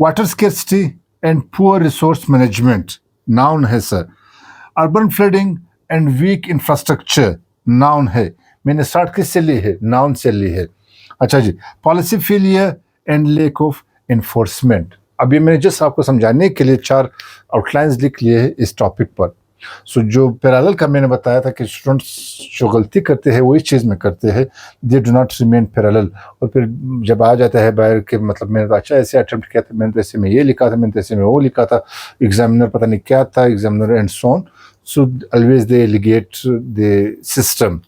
Water scarcity and poor resource management noun है sir. Urban flooding and weak infrastructure noun है. मैंने स्टार्ट किससे ली है? नाउन से ली है. अच्छा जी. Policy failure and lack of enforcement. अभी मैंने जस्ट आपको समझाने के लिए 4 आउटलाइंस लिख लिए हैं इस टॉपिक पर. सो जो पैरेलल का मैंने बताया था कि स्टूडेंट्स जो गलती करते हैं वही चीज़ में करते हैं, they do not remain parallel. और फिर जब आ जाता है बाहर के मतलब मैंने तो अच्छा ऐसे अटेम्प्ट किया था, मैंने तो ऐसे में ये लिखा था, मैंने तो ऐसे में वो लिखा था, एग्जामिनर पता नहीं क्या था, examiner and so on. So always they allegate the system.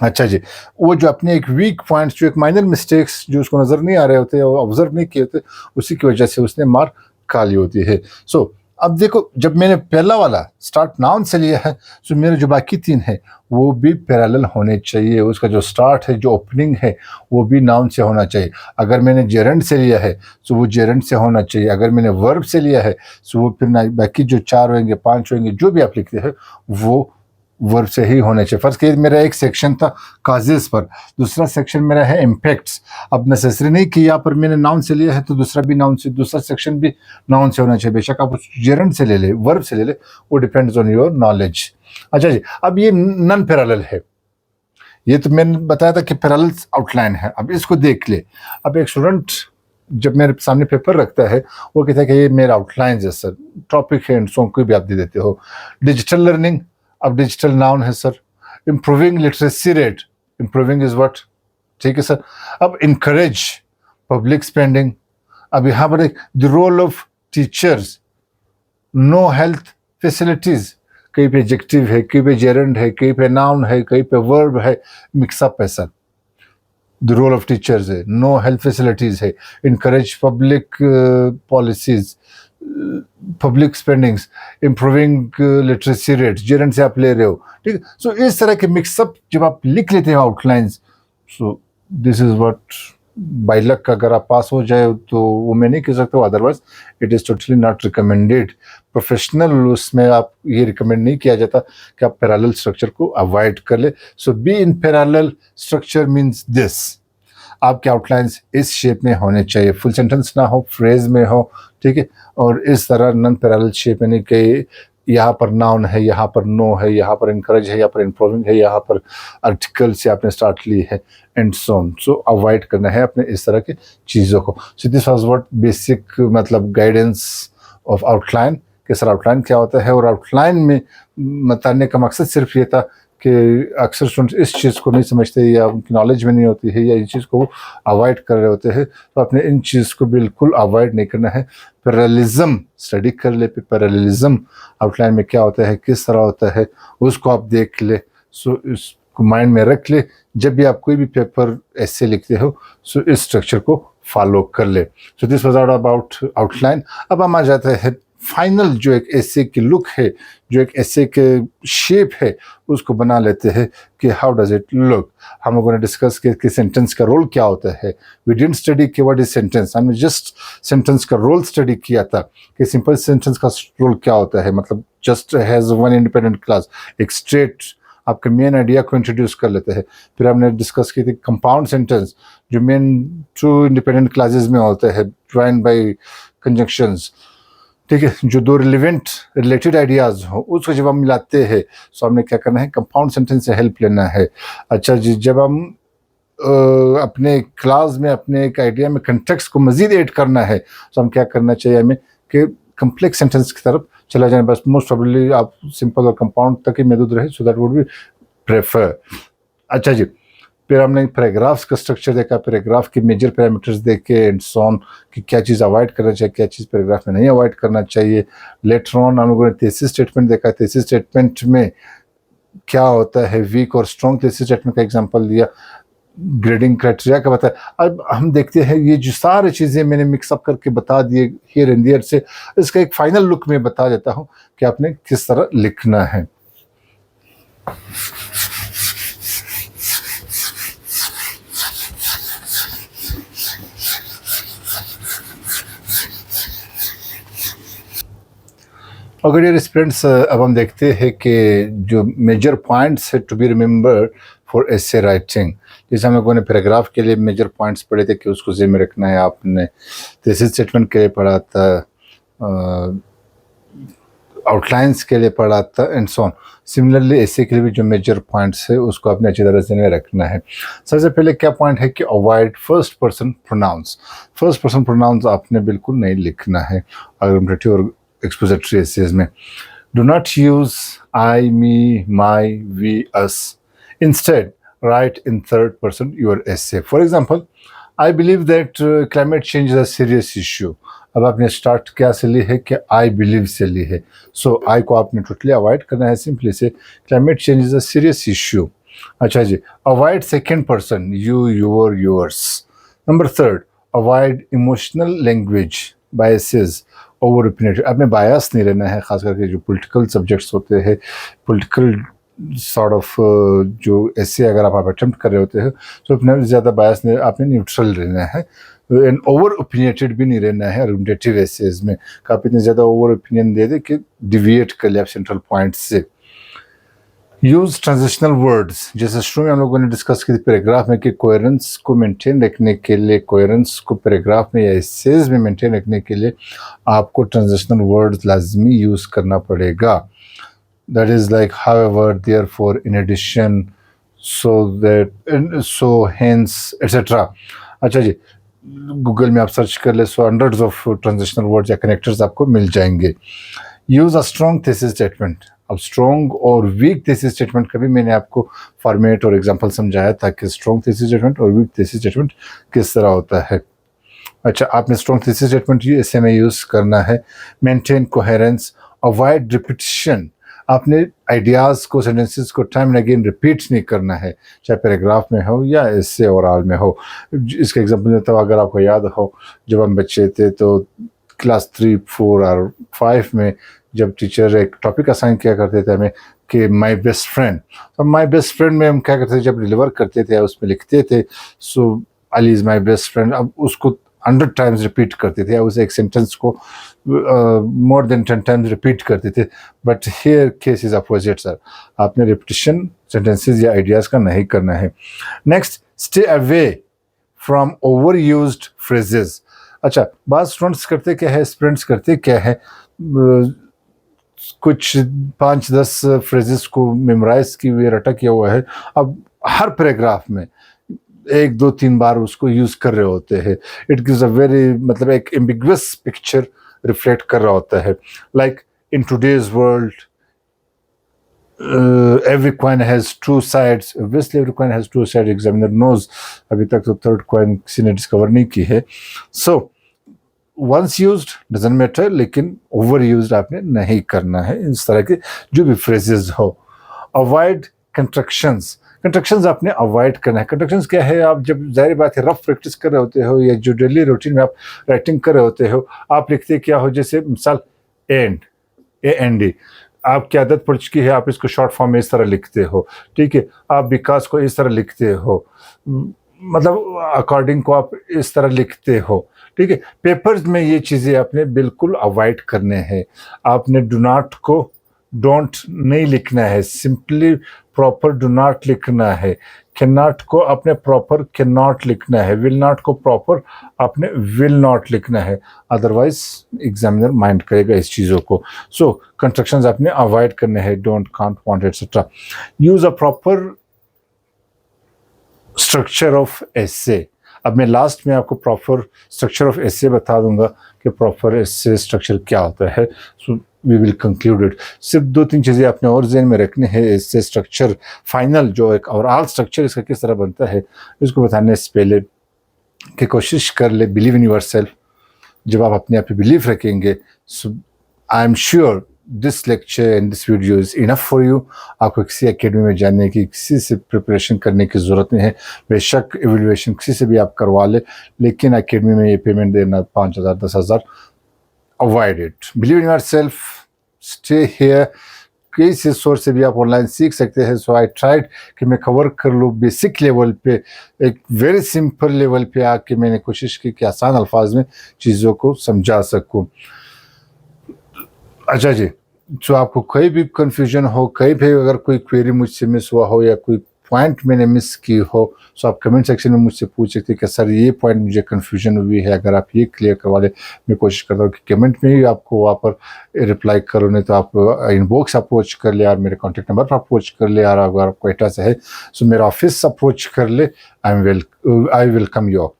अच्छा जी. वो जो अपने एक वीक पॉइंट्स, जो एक माइनर मिस्टेक्स जो उसको नज़र नहीं आ रहे होते और ऑब्जर्व नहीं किए होते, उसी की वजह से उसने मार खा ली होती है. सो अब देखो, जब मैंने पहला वाला स्टार्ट नाउन से लिया है, सो मेरे जो बाकी 3 है वो भी पैरेलल होने चाहिए. उसका जो स्टार्ट है, जो ओपनिंग है, वो भी नाउन से होना चाहिए. अगर मैंने जेरेंड से लिया है तो वो जेरेंड से होना चाहिए. अगर मैंने वर्ब से लिया है तो वो फिर बाकी जो 4 होंगे, 5 होंगे, जो भी आप लिखते हैं वो वर्ब से ही होने चाहिए. फर्स्ट केस मेरा एक सेक्शन था काजेस पर, दूसरा सेक्शन मेरा है इम्पैक्ट्स. अब नेसेसरी नहीं कि यहाँ पर मैंने नाउन से लिया है तो दूसरा भी नाउन से, दूसरा सेक्शन भी नाउन से होना चाहिए. बेशक आप जेरेंड से ले ले, वर्ब से ले ले, वो डिपेंड्स ऑन योर नॉलेज. अच्छा जी. अब ये नॉन पैरेलल है. ये तो मैंने बताया था कि पैरेलल आउटलाइन है. अब इसको देख ले. अब एक स्टूडेंट जब मेरे सामने पेपर रखता है वो कहता है कि ये मेरा आउटलाइन है सर, टॉपिक है एंड सो कोई भी आप दे देते हो. Digital learning. अब डिजिटल नाउन है sir. Improving literacy rate. Improving is what? ठीक है सर. अब इनकरेज पब्लिक स्पेंडिंग. अब यहाँ पर the role of teachers. No health facilities. कहीं पे एडजेक्टिव है, कहीं पे जेरेंड है, कहीं पे नाउन है, कहीं पे वर्ब है, मिक्सअप है sir. The role of teachers है. नो हेल्थ फैसिलिटीज है. Encourage public policies, public spendings, improving literacy rate, gerund से आप ले रहे हो. ठीक है. सो इस तरह के मिक्सअप जब आप लिख लेते हो outlines, so this is what by luck अगर आप पास हो जाए तो वो मैं नहीं कह सकता हूँ, otherwise it is totally not recommended. Professional उसमें आप ये रिकमेंड नहीं किया जाता कि आप पैरेलल स्ट्रक्चर को अवॉइड कर ले. So be in parallel structure means this. आपके आउटलाइंस इस शेप में होने चाहिए, फुल सेंटेंस ना हो, फ्रेज में हो. ठीक है. और इस तरह नॉन पैरेलल शेप में नहीं कि यहाँ पर नाउन है, यहाँ पर नो है, यहाँ पर इनकरेज है, यहाँ पर इम्प्रूविंग है, यहाँ पर आर्टिकल से आपने स्टार्ट ली है and so on. So avoid करना है अपने इस तरह की चीज़ों को. सो दिस वाज व्हाट बेसिक मतलब गाइडेंस ऑफ आउटलाइन कि सर आउटलाइन क्या होता है. और आउटलाइन में बताने का मकसद सिर्फ ये था कि अक्सर स्टूडेंट इस चीज़ को नहीं समझते या उनकी नॉलेज में नहीं होती है या इस चीज़ को अवॉइड कर रहे होते हैं. तो आपने इन चीज़ को बिल्कुल अवॉइड नहीं करना है. पैरेललिज्म स्टडी कर ले. पैरेललिज्म आउटलाइन में क्या होता है, किस तरह होता है, उसको आप देख ले. सो इसको माइंड में रख ले. जब भी आप कोई भी पेपर ऐसे लिखते हो सो इस स्ट्रक्चर को फॉलो कर ले. सो this was all about outline. अब हम आ जाते हैं फाइनल जो एक एसे की लुक है, जो एक एसे के शेप है, उसको बना लेते हैं कि हाउ डज इट लुक. हम लोगों ने डिस्कस किया कि सेंटेंस का रोल क्या होता है. वी डिडंट स्टडी कि व्हाट इज सेंटेंस. हमने जस्ट सेंटेंस का रोल स्टडी किया था कि सिंपल सेंटेंस का रोल क्या होता है. मतलब just has one independent class, एक स्ट्रेट आपके मेन आइडिया को इंट्रोड्यूस कर लेते हैं. फिर हमने डिस्कस की थी कंपाउंड सेंटेंस, जो मेन 2 इंडिपेंडेंट क्लासेस में होते हैं, ज्वाइन बाय कंजंक्शंस. ठीक है. जो 2 रिलेटेड आइडियाज़ हो उसको जब हम मिलाते हैं तो हमने क्या करना है, कंपाउंड सेंटेंस से हेल्प लेना है. अच्छा जी. जब हम अपने क्लास में अपने एक आइडिया में कंटेक्स्ट को मज़ीद ऐड करना है तो हम क्या करना चाहिए हमें कि कम्प्लेक्स सेंटेंस की तरफ चला जाए. बस मोस्ट प्रोबेबली आप सिंपल और कंपाउंड तक ही महदूद रहे, so that would be prefer. अच्छा जी. फिर हमने पैराग्राफ्स का स्ट्रक्चर देखा, पैराग्राफ के मेजर पैरामीटर्स देखे एंड सो ऑन कि क्या चीज़ अवॉइड करना चाहिए, क्या चीज़ पैराग्राफ में नहीं अवॉइड करना चाहिए. लेटर ऑन हम लोगों ने थीसिस स्टेटमेंट देखा. थीसिस स्टेटमेंट में क्या होता है, वीक और स्ट्रॉन्ग थीसिस स्टेटमेंट का एग्जांपल दिया. ग्रेडिंग क्राइटेरिया का बताया। अब हम देखते हैं ये जो सारी चीज़ें मैंने मिक्सअप करके बता दिए हियर एंड देयर से, इसका एक फाइनल लुक में बता देता हूँ कि आपने किस तरह लिखना है। अगर ये स्टूडेंट्स अब हम देखते हैं कि जो मेजर पॉइंट्स है to be remember for essay writing, जैसे हम लोगों ने पैराग्राफ के लिए मेजर पॉइंट्स पढ़े थे कि उसको ज़हन में रखना है आपने, थीसिस स्टेटमेंट के लिए पढ़ा था, आउटलाइंस के लिए पढ़ा था एंड सो ऑन। सिमिलरली ऐसे के लिए भी जो मेजर पॉइंट्स है उसको आपने अच्छी तरह से में रखना है। सबसे पहले क्या पॉइंट है कि avoid first person pronouns. First person pronouns आपने बिल्कुल नहीं लिखना है आर्गुमेंटेटिव और एक्सपोजिटरी एसेज में। Do not use I, me, my, we, us. Instead write in third person your essay. For example, I believe that climate change is a serious issue. अब आपने start क्या से ली है कि आई बिलीव से ली है, सो आई को आपने टोटली अवॉइड करना है, सिंपली से climate change is a serious issue. अच्छा जी, avoid second person you, your, yours. Number third, avoid emotional language, biases, over opinion. आपने बायस नहीं रहना है, खास करके जो पॉलिटिकल सब्जेक्ट्स होते हैं, पॉलिटिकल सॉर्ट ऑफ जो ऐसे अगर आप अटेम्प्ट कर रहे होते हैं तो अपने ज़्यादा बायस नहीं, आपने न्यूट्रल रहना है एंड ओवर ओपिनियटेड भी नहीं रहना है आर्गुमेंटेटिव एसेज में। आप इतने ज़्यादा ओवर ओपिनियन दे दे कि डिविएट कर ले आप सेंट्रल पॉइंट से। यूज़ ट्रांजिशनल वर्ड्स, जैसे शुरू में हम लोगों ने डिस्कस की थी पैराग्राफ में कि कोहेरेंस को मेंटेन रखने के लिए, कोहेरेंस को पैराग्राफ में या एसेज में मेंटेन रखने के लिए आपको ट्रांजिशनल वर्ड्स लाजमी यूज़ करना पड़ेगा। That is like however, therefore, in addition, so that, so hence, etc. अच्छा जी, गूगल में आप सर्च कर ले, सो हंड्रेड्स ऑफ ट्रांजिशनल वर्ड्स या कनेक्टर्स आपको मिल जाएंगे। Use a strong thesis statement. अब स्ट्रॉन्ग और वीक थीसिस स्टेटमेंट का भी मैंने आपको फॉर्मेट और एग्जांपल समझाया था कि स्ट्रॉन्ग थीसिस स्टेटमेंट और वीक थीसिस स्टेटमेंट किस तरह होता है। अच्छा, आपने स्ट्रॉन्ग थीसिस स्टेटमेंट ऐसे में यूज़ करना है। Maintain coherence, avoid repetition. आपने आइडियाज़ को, सेंटेंसेस को टाइम एंड अगेन रिपीट नहीं करना है, चाहे पैराग्राफ में हो या ऐसे ओवरऑल में हो। इसका एग्जांपल देता हूँ, अगर आपको याद हो जब हम बच्चे थे तो क्लास 3, 4 और 5 में जब टीचर एक टॉपिक असाइन किया करते थे हमें कि माय बेस्ट फ्रेंड, तो माय बेस्ट फ्रेंड में हम क्या करते थे, जब डिलीवर करते थे उसमें लिखते थे so Ali is my best friend. अब उसको 100 टाइम्स रिपीट करते थे, उस एक सेंटेंस को मोर देन 10 टाइम्स रिपीट करते थे। But here case is opposite sir, आपने रिपीटिशन सेंटेंसेस या आइडियाज़ का नहीं करना है। Next, stay away from over used phrases. अच्छा, बात स्टूडेंट्स करते क्या है, स्टूडेंट्स करते क्या है, कुछ 5-10 फ्रेजेस को मेमोराइज की हुए रटा किया हुआ है, अब हर पैराग्राफ में 1-2-3 बार उसको यूज कर रहे होते हैं। इट गिव्स अ वेरी, मतलब एक एम्बिगुअस पिक्चर रिफ्लेक्ट कर रहा होता है। Like in today's world every coin has two sides, obviously every coin has two sides, examiner knows, अभी तक तो थर्ड कॉइन किसी ने डिस्कवर नहीं की है। So once used doesn't matter, लेकिन ओवर यूज्ड आपने नहीं करना है इस तरह के जो भी फ्रेजेस हो। अवॉइड कंस्ट्रक्शंस, कंस्ट्रक्शंस आपने अवॉइड करना है। कंस्ट्रक्शंस क्या है, आप जब जाहिर बात है रफ प्रैक्टिस कर रहे होते हो या जो डेली रूटीन में आप राइटिंग कर रहे होते हो, आप लिखते क्या हो, जैसे मिसाल एंड, AND, आपकी आदत पड़ चुकी है, आप इसको शॉर्ट फॉर्म में इस तरह लिखते हो, ठीक है। आप विकास को इस तरह लिखते हो, मतलब अकॉर्डिंग को आप इस तरह लिखते हो, ठीक है। पेपर्स में ये चीज़ें आपने बिल्कुल अवॉइड करने हैं। आपने डू नॉट को डोंट नहीं लिखना है, सिंपली प्रॉपर डू नॉट लिखना है। कैन नॉट को आपने प्रॉपर कैन नॉट लिखना है, विल नॉट को प्रॉपर आपने विल नॉट लिखना है, अदरवाइज एग्जामिनर माइंड करेगा इस चीज़ों को। सो कंस्ट्रक्शंस आपने अवॉइड करने हैं, don't, can't, won't etcetera. Use a proper structure of essay. अब मैं लास्ट में आपको प्रॉपर स्ट्रक्चर ऑफ एसे बता दूंगा कि प्रॉपर एसे स्ट्रक्चर क्या होता है। So we will conclude it. सिर्फ 2-3 चीज़ें आपने और ज़हन में रखने हैं। एसे स्ट्रक्चर फाइनल जो एक ओवरऑल स्ट्रक्चर इसका किस तरह बनता है, इसको बताने से पहले कि कोशिश कर ले बिलीव इन योरसेल्फ। जब आप अपने आप पे बिलीव रखेंगे, so I am sure this lecture and this video is enough for you. आपको किसी एकेडमी में जाने की, किसी से प्रिपरेशन करने की ज़रूरत नहीं है। बेशक एवेल्युएशन किसी से भी आप करवा ले, लेकिन एकेडमी में ये पेमेंट देना 5,000 10,000, avoid it. Believe in your self, stay here. किसी सोर्स से भी आप ऑनलाइन सीख सकते हैं। सो आई ट्राइड कि मैं कवर कर लूँ बेसिक लेवल पे, एक वेरी सिंपल लेवल पे आके मैंने कोशिश की कि आसान अल्फाज में चीज़ों को समझा सकूँ। अच्छा जी, जो आपको कहीं भी कंफ्यूजन हो, कहीं भी अगर कोई क्वेरी मुझसे मिस हुआ हो या कोई पॉइंट मैंने मिस की हो, सो आप कमेंट सेक्शन में मुझसे पूछ सकते हैं कि सर ये पॉइंट मुझे कंफ्यूजन हुई है, अगर आप ये क्लियर करवा ले। मैं कोशिश करता हूँ कि कमेंट में ही आपको वहाँ पर रिप्लाई करो, नहीं तो आप इनबॉक्स अप्रोच कर ले और मेरे कॉन्टैक्ट नंबर पर अप्रोच कर ले, और अगर आपको कोयटा से है सो मेरा ऑफिस अप्रोच कर ले। I welcome you.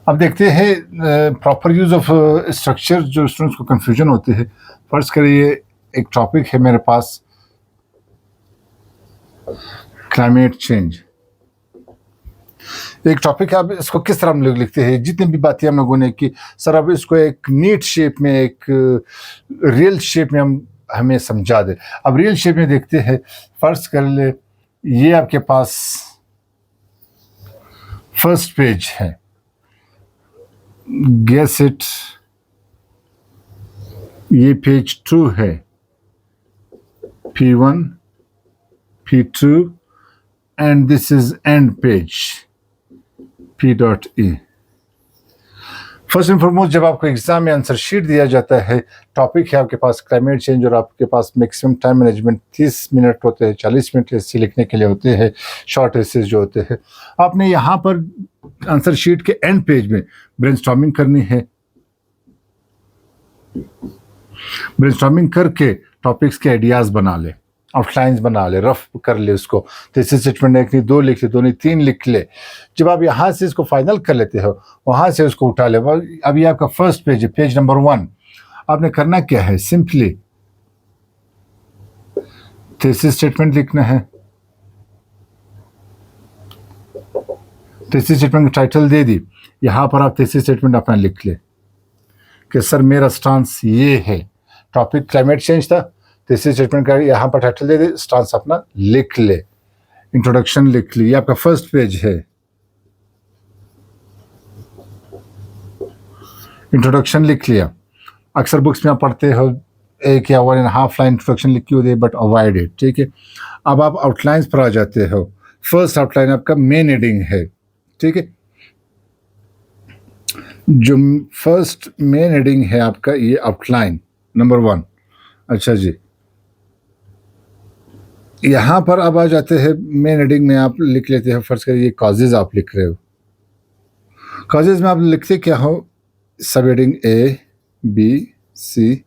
अब देखते हैं प्रॉपर यूज़ ऑफ स्ट्रक्चर, जो स्टूडेंट्स को कंफ्यूजन होती है। फर्ज करिए एक टॉपिक है मेरे पास, क्लाइमेट चेंज। एक टॉपिक है, अब इसको किस तरह हम लोग लिखते हैं, जितनी भी बातें हम लोगों ने की, सर अब इसको एक नीट शेप में, एक रियल शेप में हमें समझा दे। अब रियल शेप में देखते हैं, फर्ज कर ले ये आपके पास फर्स्ट पेज है, गेस इट, ये पेज 2 है, P1 P2 and this is and page P.E। First and foremost, जब आपको एग्जाम में आंसर शीट दिया जाता है, टॉपिक है आपके पास क्लाइमेट चेंज, और आपके पास मैक्सिमम टाइम मैनेजमेंट 30 मिनट होते हैं, 40 मिनट ऐसे लिखने के लिए होते हैं, शॉर्ट एसेज जो होते हैं। आपने यहाँ पर आंसर शीट के एंड पेज में ब्रेनस्टॉर्मिंग करनी है। ब्रेनस्टॉर्मिंग करके टॉपिक्स के आइडियाज बना ले, आउटलाइंस बना ले, रफ कर ले उसको। थीसिस स्टेटमेंट एक नहीं, 2 लिख ले, 2 नहीं 3 लिख ले। जब आप यहाँ से इसको फाइनल कर लेते हो, वहाँ से उसको उठा ले। अब ये आपका फर्स्ट पेज है, पेज नंबर 1। आपने करना क्या है, सिंपली थीसिस स्टेटमेंट लिखना है। थीसिस स्टेटमेंट का टाइटल दे दी, यहाँ पर आप थीसिस स्टेटमेंट अपना लिख ले कि सर मेरा स्टांस ये है। टॉपिक क्लाइमेट चेंज था, थीसिस स्टेटमेंट का यहाँ पर टाइटल दे दे, स्टांस अपना लिख ले, इंट्रोडक्शन लिख ली। ये आपका फर्स्ट पेज है, इंट्रोडक्शन लिख लिया। अक्सर बुक्स में आप पढ़ते हो 1 या 1.5 लाइन इंट्रोडक्शन लिखी होती है, बट अवॉइड इट, ठीक है। अब आप आउटलाइंस पर आ जाते हो। फर्स्ट आउटलाइन आपका मेन हेडिंग है, ठीक है। जो फर्स्ट मेन हेडिंग है आपका, ये आउटलाइन नंबर 1। अच्छा जी, यहाँ पर अब आ जाते हैं मेन हेडिंग में, आप लिख लेते हैं, फर्ज करिए कॉजेज आप लिख रहे हो। कॉजेज में आप लिखते क्या हो, सब heading A B C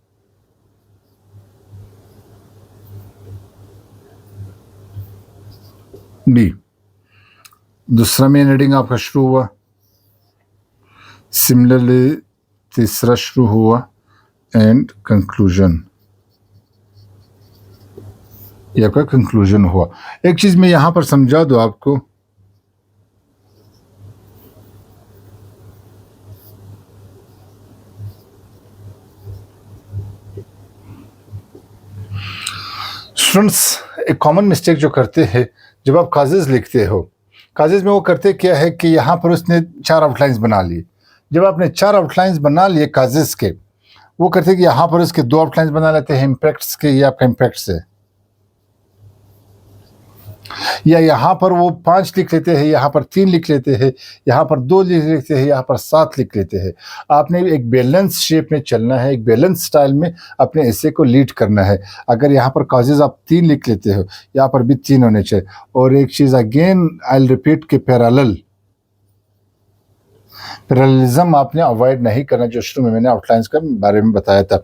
D। दूसरा मेन हेडिंग आपका शुरू हुआ, सिमिलरली तीसरा शुरू हुआ, एंड कंक्लूजन। ये आपका कंक्लूजन हुआ। एक चीज मैं यहां पर समझा दूं आपको, स्टूडेंट्स एक कॉमन मिस्टेक जो करते हैं, जब आप काजेज लिखते हो, काजेज में वो करते क्या है कि यहाँ पर उसने 4 आउटलाइंस बना लिए। जब आपने 4 आउटलाइंस बना लिए काजेज के, वो करते हैं कि यहाँ पर उसके 2 आउटलाइंस बना लेते हैं इम्पैक्ट्स के, ये आपका इम्पैक्ट्स है। या यहाँ पर वो 5 लिख लेते हैं, यहाँ पर 3 लिख लेते हैं, यहाँ पर 2 लिख लेते हैं, यहाँ पर 7 लिख लेते हैं। आपने एक बैलेंस शेप में चलना है, एक बैलेंस स्टाइल में अपने ऐसे को लीड करना है। अगर यहाँ पर कॉजेज आप 3 लिख लेते हो, यहाँ पर भी 3 होने चाहिए। और एक चीज़ अगेन आई विल रिपीट कि पैरेललिज्म आपने अवॉइड नहीं करना, जो शुरू में मैंने आउटलाइंस के बारे में बताया था।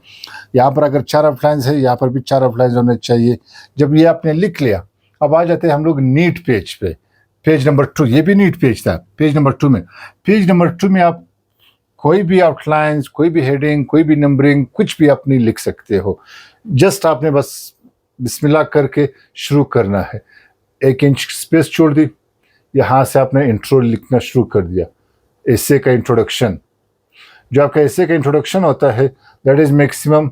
यहाँ पर अगर 4 आउटलाइंस है, यहाँ पर भी 4 आउटलाइंस होने चाहिए। जब ये आपने लिख लिया, अब आ जाते हैं हम लोग नीट पेज पे, पेज नंबर 2। ये भी नीट पेज था, पेज नंबर 2 में। पेज नंबर 2 में आप कोई भी आउटलाइंस, कोई भी हेडिंग, कोई भी नंबरिंग, कुछ भी अपनी लिख सकते हो। जस्ट आपने बस बिस्मिल्लाह करके शुरू करना है। 1 इंच स्पेस छोड़ दी, यहाँ से आपने इंट्रो लिखना शुरू कर दिया। एसे का इंट्रोडक्शन, जो आपका एसे का इंट्रोडक्शन होता है दैट इज मैक्सिमम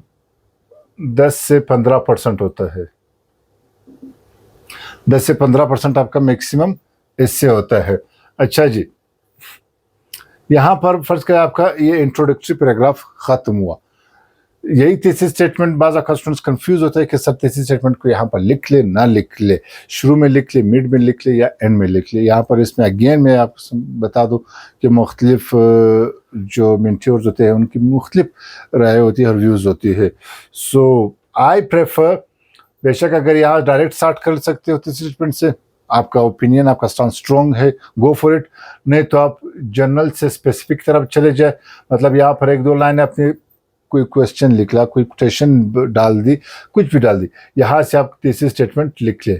10 से 15% होता है। 10 से 15% आपका मैक्सिमम एसे होता है। अच्छा जी, यहाँ पर फर्ज करें आपका ये इंट्रोडक्टरी पैराग्राफ खत्म हुआ। यही थीसिस स्टेटमेंट, बाज़ स्टूडेंट्स कंफ्यूज होता है कि सर थीसिस स्टेटमेंट को यहाँ पर लिख ले, ना लिख ले, शुरू में लिख ले, मिड में लिख ले या एंड में लिख ले। यहाँ पर इसमें अगेन मैं आपको बता दूँ कि मुख्तलिफ जो मेंटोर्स होते हैं उनकी मुख्तलिफ राय होती है और व्यूज़ होती है। सो आई प्रेफर, बेशक अगर यहाँ डायरेक्ट स्टार्ट कर सकते हो थीसिस स्टेटमेंट से, आपका ओपिनियन, आपका स्टांस स्ट्रॉन्ग है, गो फॉर इट। नहीं तो आप जनरल से स्पेसिफिक तरफ चले जाए, मतलब यहाँ पर 1-2 लाइन अपनी कोई क्वेश्चन लिख ला, कोई कोटेशन डाल दी, कुछ भी डाल दी, यहाँ से आप थीसिस स्टेटमेंट लिख ले।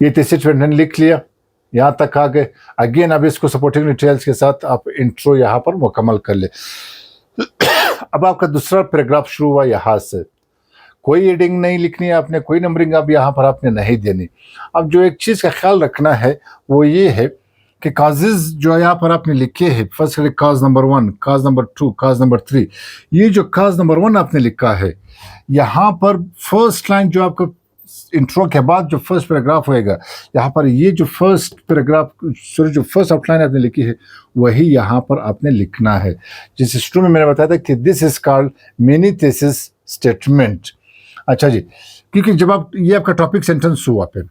ये थीसिस स्टेटमेंट लिख लिया, यहाँ तक आ गए। अगेन अब इसको सपोर्टिंग डिटेल्स के साथ आप इंट्रो यहाँ पर मुकम्मल कर ले। अब आपका दूसरा पैराग्राफ शुरू हुआ यहाँ से। कोई हेडिंग नहीं लिखनी है आपने, कोई नंबरिंग अब यहाँ पर आपने नहीं देनी। अब जो एक चीज़ का ख्याल रखना है वो ये है कि काजेज जो यहाँ पर आपने लिखे हैं, फर्स्ट काज नंबर 1, काज नंबर 2, काज नंबर 3, ये जो काज नंबर 1 आपने लिखा है, यहाँ पर फर्स्ट लाइन जो आपका इंट्रो के बाद जो फर्स्ट पैराग्राफ होएगा, यहाँ पर ये जो फर्स्ट पैराग्राफ, सॉरी जो फर्स्ट आउटलाइन आपने लिखी है वही यहाँ पर आपने लिखना है। जिस शुरू में मैंने बताया था कि this is called mini thesis statement. अच्छा जी, क्योंकि जब आप, ये आपका टॉपिक सेंटेंस हुआ, फिर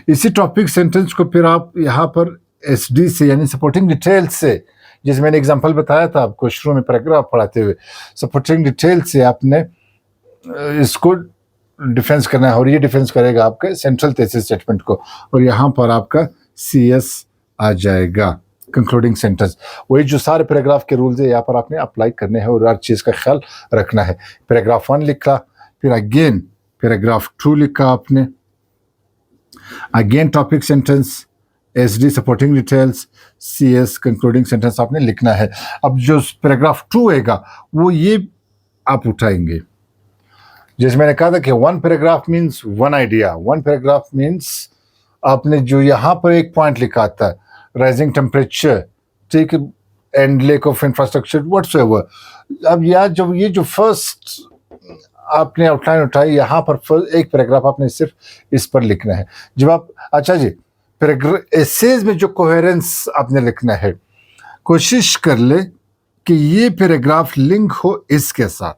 इसी टॉपिक सेंटेंस को फिर आप यहाँ पर एसडी से यानी सपोर्टिंग डिटेल्स से, जैसे मैंने एग्जांपल बताया था आपको शुरू में पैराग्राफ पढ़ाते हुए, सपोर्टिंग डिटेल से आपने इसको डिफेंस करना है और ये डिफेंस करेगा आपके सेंट्रल थीसिस स्टेटमेंट को, और यहाँ पर आपका CS आ जाएगा, कंक्लूडिंग सेंटेंस। वही जो सारे पैराग्राफ के रूल्स है यहाँ पर आपने अप्लाई करने हैं और हर चीज़ का ख्याल रखना है। पैराग्राफ 1 लिखा, फिर अगेन पैराग्राफ 2 लिखा आपने, again topic sentence, SD supporting details, CS concluding sentence आपने लिखना है। अब जो पैराग्राफ 2 होगा वो ये आप उठाएंगे। जैसे मैंने कहा था कि 1 paragraph means 1 idea, 1 paragraph means आपने जो यहाँ पर एक पॉइंट लिखा था, राइजिंग टेम्परेचर, ठीक है, and lack of infrastructure whatsoever. अब यार जब ये जो फर्स्ट आपने आउटलाइन उठाई, यहाँ पर एक पैराग्राफ आपने सिर्फ इस पर लिखना है। जब आप, अच्छा जी, एसेज में जो कोहेरेंस आपने लिखना है, कोशिश कर ले कि ये पैराग्राफ लिंक हो इसके साथ।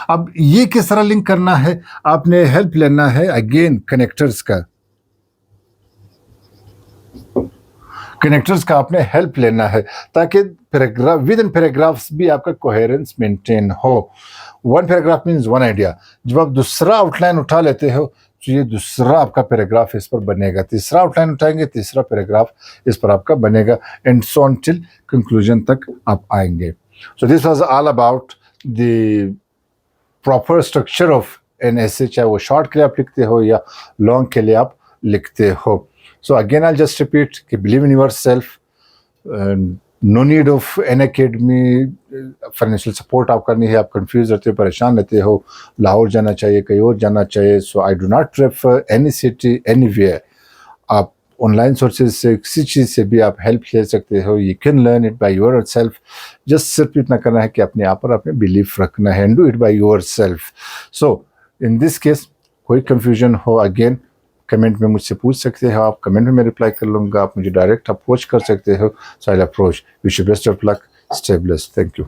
अब ये किस तरह लिंक करना है, आपने हेल्प लेना है अगेन कनेक्टर्स का, कनेक्टर्स का आपने हेल्प लेना है ताकि पैराग्राफ विद इन पैराग्राफ्स भी आपका कोहेरेंस मेंटेन हो। 1 पैराग्राफ मीन्स 1 आइडिया। जब आप दूसरा आउटलाइन उठा लेते हो तो ये दूसरा आपका पैराग्राफ इस पर बनेगा, तीसरा आउटलाइन उठाएंगे, तीसरा पैराग्राफ इस पर आपका बनेगा, and so on till conclusion तक आप आएंगे। सो this was all about the proper structure of an essay, चाहे वो शॉर्ट के लिए आप लिखते हो या लॉन्ग के लिए आप लिखते हो। So again I just repeat कि believe in yourself, no need of an academy, financial support आप करनी है, आप कंफ्यूज रहते हो, परेशान रहते हो, लाहौर जाना चाहिए, कहीं और जाना चाहिए, so I do not refer any city anywhere. आप ऑनलाइन सोर्सेज से किसी चीज़ से भी आप हेल्प ले सकते हो, you can learn it by your self. Just सिर्फ इतना करना है कि अपने आप पर अपने बिलीफ रखना है, and do it by your self. So in this case कोई कंफ्यूजन हो अगेन कमेंट में मुझसे पूछ सकते हो, आप कमेंट में मैं रिप्लाई कर लूँगा, आप मुझे डायरेक्ट अप्रोच कर सकते हो, so I approach. Wish you best of luck, stay blessed, thank you.